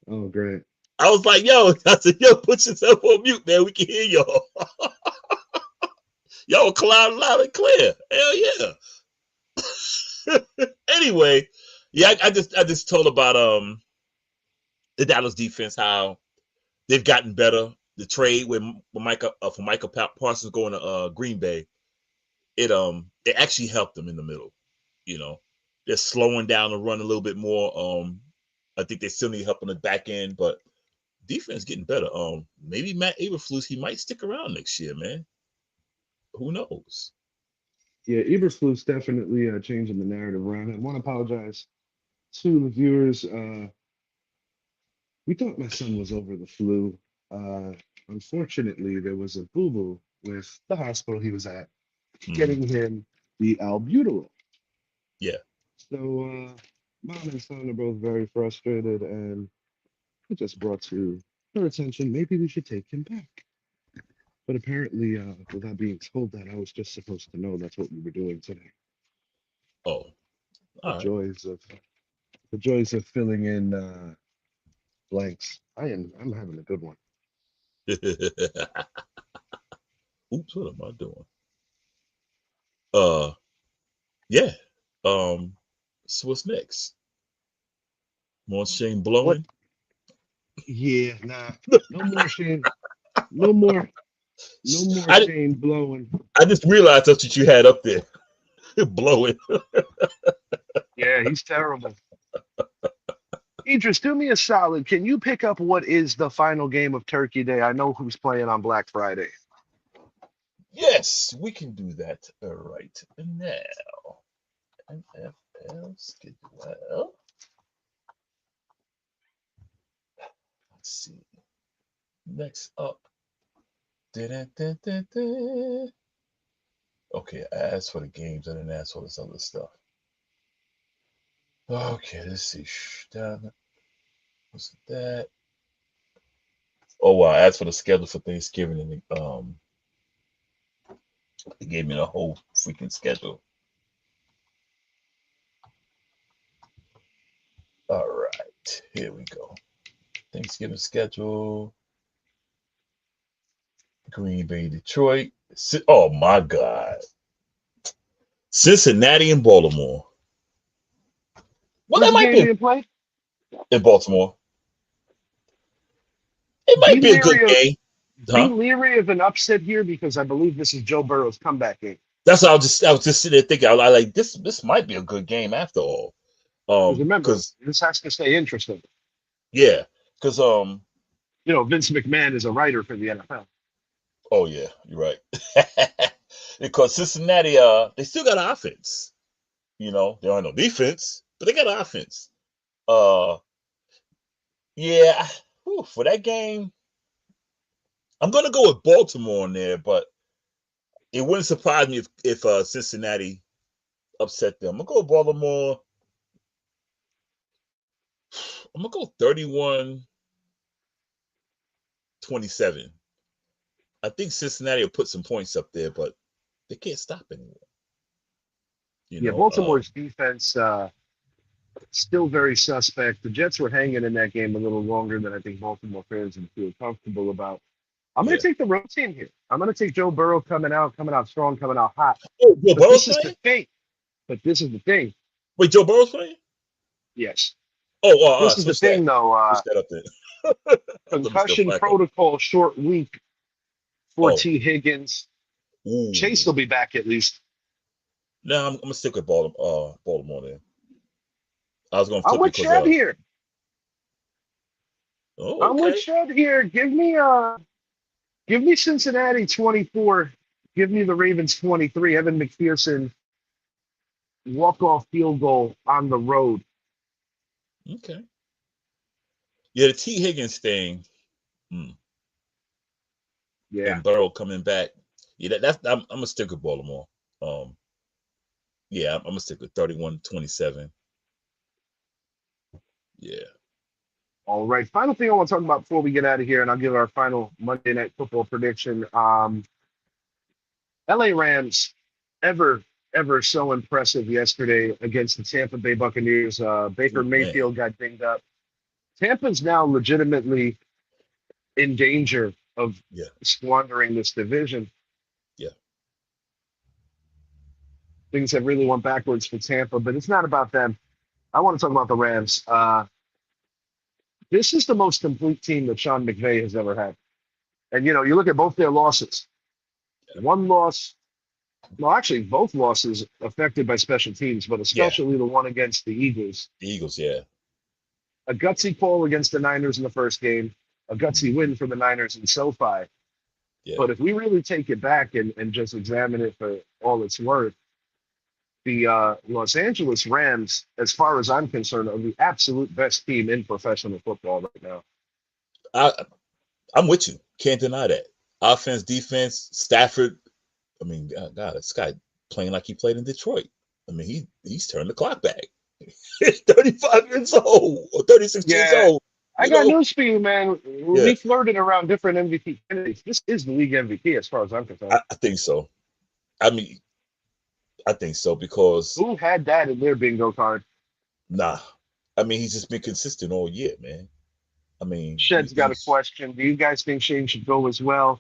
Oh, great. I was like, yo, I said, yo, put yourself on mute, man. We can hear y'all. Y'all were loud and clear. Hell yeah. Anyway, yeah, I just told about the Dallas defense, how they've gotten better. The trade with Micah for Michael Parsons going to Green Bay, it actually helped them in the middle. You know, they're slowing down the run a little bit more. I think they still need help on the back end, but defense getting better. Maybe Matt Eberflus, he might stick around next year, man. Who knows? Yeah, Eberflus definitely changing the narrative around. I want to apologize to the viewers. We thought my son was over the flu. Unfortunately, there was a boo-boo with the hospital he was at, getting him the albuterol. Yeah. So mom and son are both very frustrated, and it just brought to her attention, maybe we should take him back. But apparently, without being told that, I was just supposed to know that's what we were doing today. Oh, The all right. joys of filling in blanks. I'm having a good one. Oops, what am I doing? Yeah. So what's next? More Shane What? blowing? Yeah, nah. No more Shane. No more. No more I Shane blowing. I just realized that's what you had up there. Blowing. Yeah, he's terrible. Idris, do me a solid. Can you pick up what is the final game of Turkey Day? I know who's playing on Black Friday. Yes, we can do that right now. NFL schedule. Let's see. Next up. Da-da-da-da-da. Okay, I asked for the games. I didn't ask for this other stuff. Okay, let's see. What's that? Oh wow, I asked for the schedule for Thanksgiving, and they gave me the whole freaking schedule. All right, here we go. Thanksgiving schedule. Green Bay, Detroit. Oh my God. Cincinnati and Baltimore. Well, Where's that the might game be being played? in Baltimore. It Be might be a good leery of game. be Huh? leery of an upset here because I believe this is Joe Burrow's comeback game. That's what I was just sitting there thinking. I like this might be a good game after all. Because remember, Because this has to stay interesting. yeah, because You know, Vince McMahon is a writer for the NFL. oh yeah, you're right. Because Cincinnati, they still got offense. You know, they don't have no defense, but they got offense. Uh, yeah, for that game, I'm gonna go with Baltimore in there, but it wouldn't surprise me if Cincinnati upset them. I'm gonna go with Baltimore. I'm gonna go 31-27. I think Cincinnati will put some points up there, but they can't stop anyone. You Yeah, know, Baltimore's defense still very suspect. The Jets were hanging in that game a little longer than I think Baltimore fans would feel comfortable about. I'm going yeah. to take the road team here. I'm going to take Joe Burrow coming out strong, coming out hot. Oh, Joe But Burrow's this is the playing? thing. But this is the thing. Wait, Joe Burrow's playing? Yes. Oh, This is the switch that. thing, though. Switch that up there. Let me still Concussion Flacco. protocol short week for Oh, T. Higgins. ooh. Chase will be back at least. No, I'm gonna stick with Baltimore there. I was gonna I'm flip it with because Shed here. oh, I'm with okay. Shed here. Give me Cincinnati 24. Give me the Ravens 23. Evan McPherson walk-off field goal on the road. Okay. Yeah, the T. Higgins thing, Yeah. and Burrow coming back. Yeah, that's I'm gonna stick with Baltimore. Um, yeah, I'm gonna stick with 31-27. Yeah. All right. Final thing I want to talk about before we get out of here, and I'll give our final Monday Night Football prediction. LA Rams, ever, ever so impressive yesterday against the Tampa Bay Buccaneers. Baker Oh man. Mayfield got dinged up. Tampa's now legitimately in danger of Yeah. squandering this division. Yeah. Things have really went backwards for Tampa, but it's not about them. I want to talk about the Rams. This is the most complete team that Sean McVay has ever had. And, you look at both their losses. Yeah. One loss, well, actually, both losses affected by special teams, but Yeah. especially the one against the Eagles. The Eagles. Yeah. A gutsy call against the Niners in the first game, a gutsy win for the Niners in SoFi. Yeah. But if we really take it back and just examine it for all it's worth, the Los Angeles Rams, as far as I'm concerned, are the absolute best team in professional football right now. I'm with you. Can't deny that. Offense, defense, Stafford. I mean, God, this guy playing like he played in Detroit. I mean, he's turned the clock back. He's 35 years old or 36 years Yeah, old. I got news for you, man. Yeah. We flirted around different MVP candidates. This is the league MVP as far as I'm concerned. I think so. I mean, I think so because Who had that in their bingo card? nah. I mean, he's just been consistent all year, man. I mean, Shed's got a question. Do you guys think Shane should go as well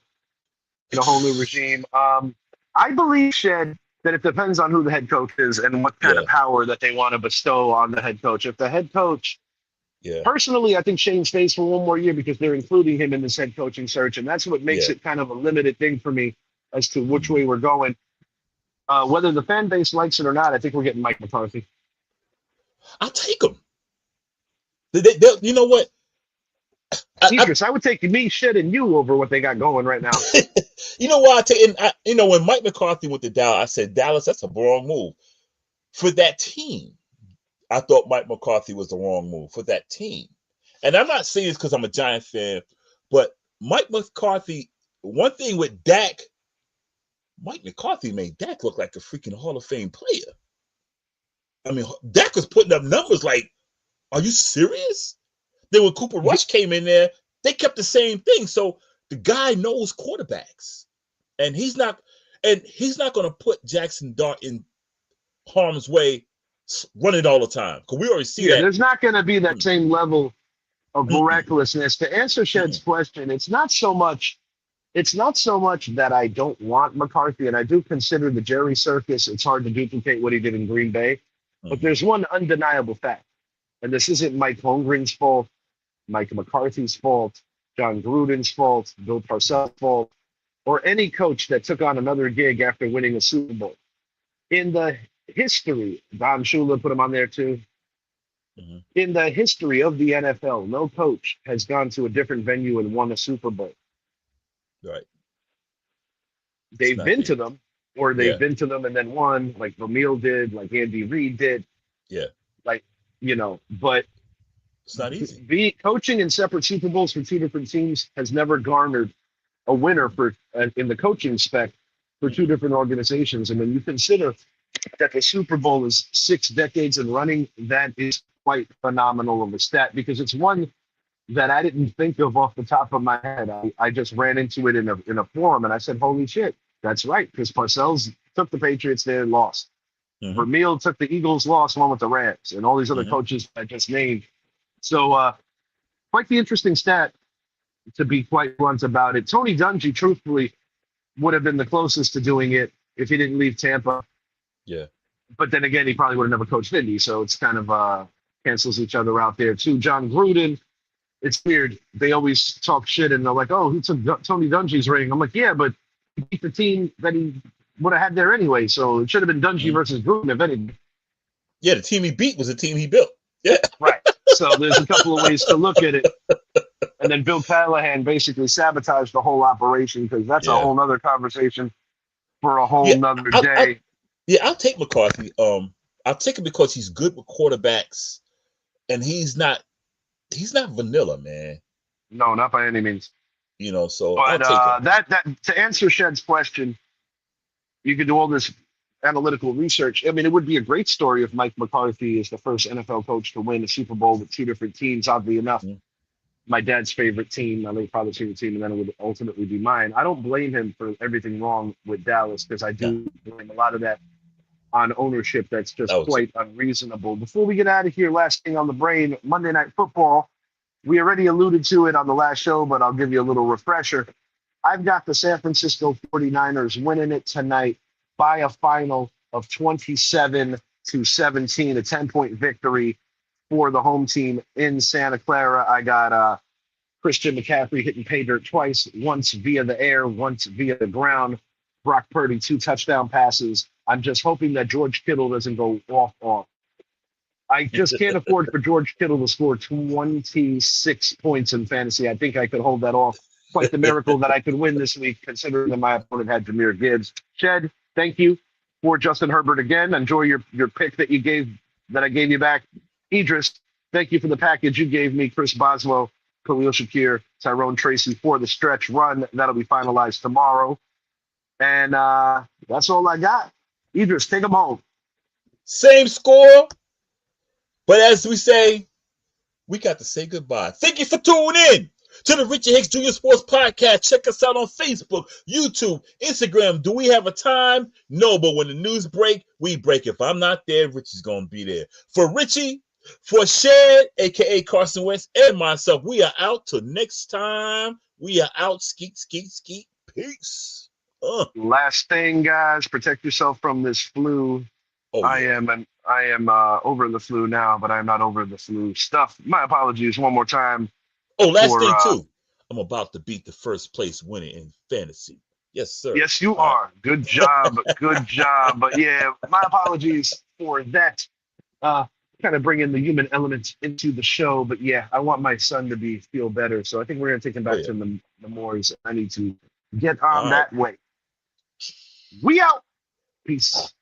in a whole new regime? I believe, Shed, that it depends on who the head coach is and what kind of power that they want to bestow on the head coach. If the head coach, personally, I think Shane stays for one more year because they're including him in this head coaching search, and that's what makes it kind of a limited thing for me as to which way we're going. Whether the fan base likes it or not, I think we're getting Mike McCarthy. I'll take him. You know what? I would take me, Shed, and you over what they got going right now. You know why I take? When Mike McCarthy went to Dallas, I said, Dallas, that's a wrong move for that team. I thought Mike McCarthy was the wrong move for that team, and I'm not saying it's because I'm a Giant fan, but Mike McCarthy. One thing with Dak, Mike McCarthy made Dak look like a freaking Hall of Fame player. I mean, Dak was putting up numbers like, are you serious? Then when Cooper Rush came in there, they kept the same thing. So the guy knows quarterbacks, and he's not going to put Jackson Dart in harm's way, running all the time. Because we already see that. There's not going to be that same level of miraculousness. To answer Shed's question, it's not so much that I don't want McCarthy, and I do consider the Jerry circus. It's hard to duplicate what he did in Green Bay, but there's one undeniable fact, and this isn't Mike Holmgren's fault, Mike McCarthy's fault, John Gruden's fault, Bill Parcells' fault, or any coach that took on another gig after winning a Super Bowl. In the history, Don Shula put him on there too. In the history of the NFL, no coach has gone to a different venue and won a Super Bowl. Right. They've been to them, or they've been to them and then won, like Vermeil did, like Andy Reid did. Yeah. But it's not easy. Coaching in separate Super Bowls for two different teams has never garnered a winner in the coaching spec for two different organizations. And when you consider that the Super Bowl is 6 decades in running, that is quite phenomenal of a stat, because it's one that I didn't think of off the top of my head. I just ran into it in a forum, and I said, holy shit, that's right, because Parcells took the Patriots there and lost. Vermeil took the Eagles, lost, won with the Rams, and all these other coaches I just named. So quite the interesting stat, to be quite blunt about it. Tony Dungy, truthfully, would have been the closest to doing it if he didn't leave Tampa. Yeah. But then again, he probably would have never coached Indy, so it's kind of cancels each other out there too. John Gruden, it's weird. They always talk shit, and they're like, oh, he took Tony Dungy's ring. I'm like, yeah, but he beat the team that he would have had there anyway, so it should have been Dungy versus Gruden, if anything. Yeah, the team he beat was the team he built. Yeah. Right. So there's a couple of ways to look at it. And then Bill Callahan basically sabotaged the whole operation because that's a Yeah. whole nother conversation for a whole Yeah. nother I, day. yeah, I'll take McCarthy. I'll take him because he's good with quarterbacks, and he's not vanilla, man. No, not by any means. So I'll But take him. that to answer Shed's question, you could do all this analytical research. I mean, it would be a great story if Mike McCarthy is the first NFL coach to win a Super Bowl with two different teams. Oddly enough, Mhm. my dad's favorite team, my late father's favorite team, and then it would ultimately be mine. I don't blame him for everything wrong with Dallas because I No, do blame a lot of that on ownership that's I just would say. quite unreasonable. Before we get out of here, last thing on the brain, Monday Night Football. We already alluded to it on the last show, but I'll give you a little refresher. I've got the San Francisco 49ers winning it tonight by a final of 27-17, a 10-point victory for the home team in Santa Clara. I got Christian McCaffrey hitting pay dirt twice, once via the air, once via the ground. Brock Purdy, 2 touchdown passes. I'm just hoping that George Kittle doesn't go off. I just can't afford for George Kittle to score 26 points in fantasy. I think I could hold that off. Quite the miracle that I could win this week, considering that my opponent had Jahmyr Gibbs. Shed, thank you for Justin Herbert again. Enjoy your pick that I gave you back. Idris, thank you for the package you gave me. Chris Boswell, Khalil Shakir, Tyrone Tracy for the stretch run. That'll be finalized tomorrow. And that's all I got. Idris, take them home. Same score, but as we say, we got to say goodbye. Thank you for tuning in to the Richie Hicks Jr. Sports Podcast. Check us out on Facebook, YouTube, Instagram. Do we have a time? No, but when the news break, we break. If I'm not there, Richie's going to be there. For Richie, for Shed, a.k.a. Carson Wentz, and myself, we are out till next time. We are out. Skeet, skeet, skeet. Peace. Last thing, guys, protect yourself from this flu. Oh, yeah. I am over the flu now, but I'm not over the flu stuff. My apologies one more time Oh, last for thing, too. I'm about to beat the first place winner in fantasy. Yes, sir. yes, you are. Good job. Good job. But yeah, my apologies for that. Kind of bringing the human element into the show. But yeah, I want my son to feel better. So I think we're gonna take him back to the moors. I need to get on All right. that way. We out. Peace.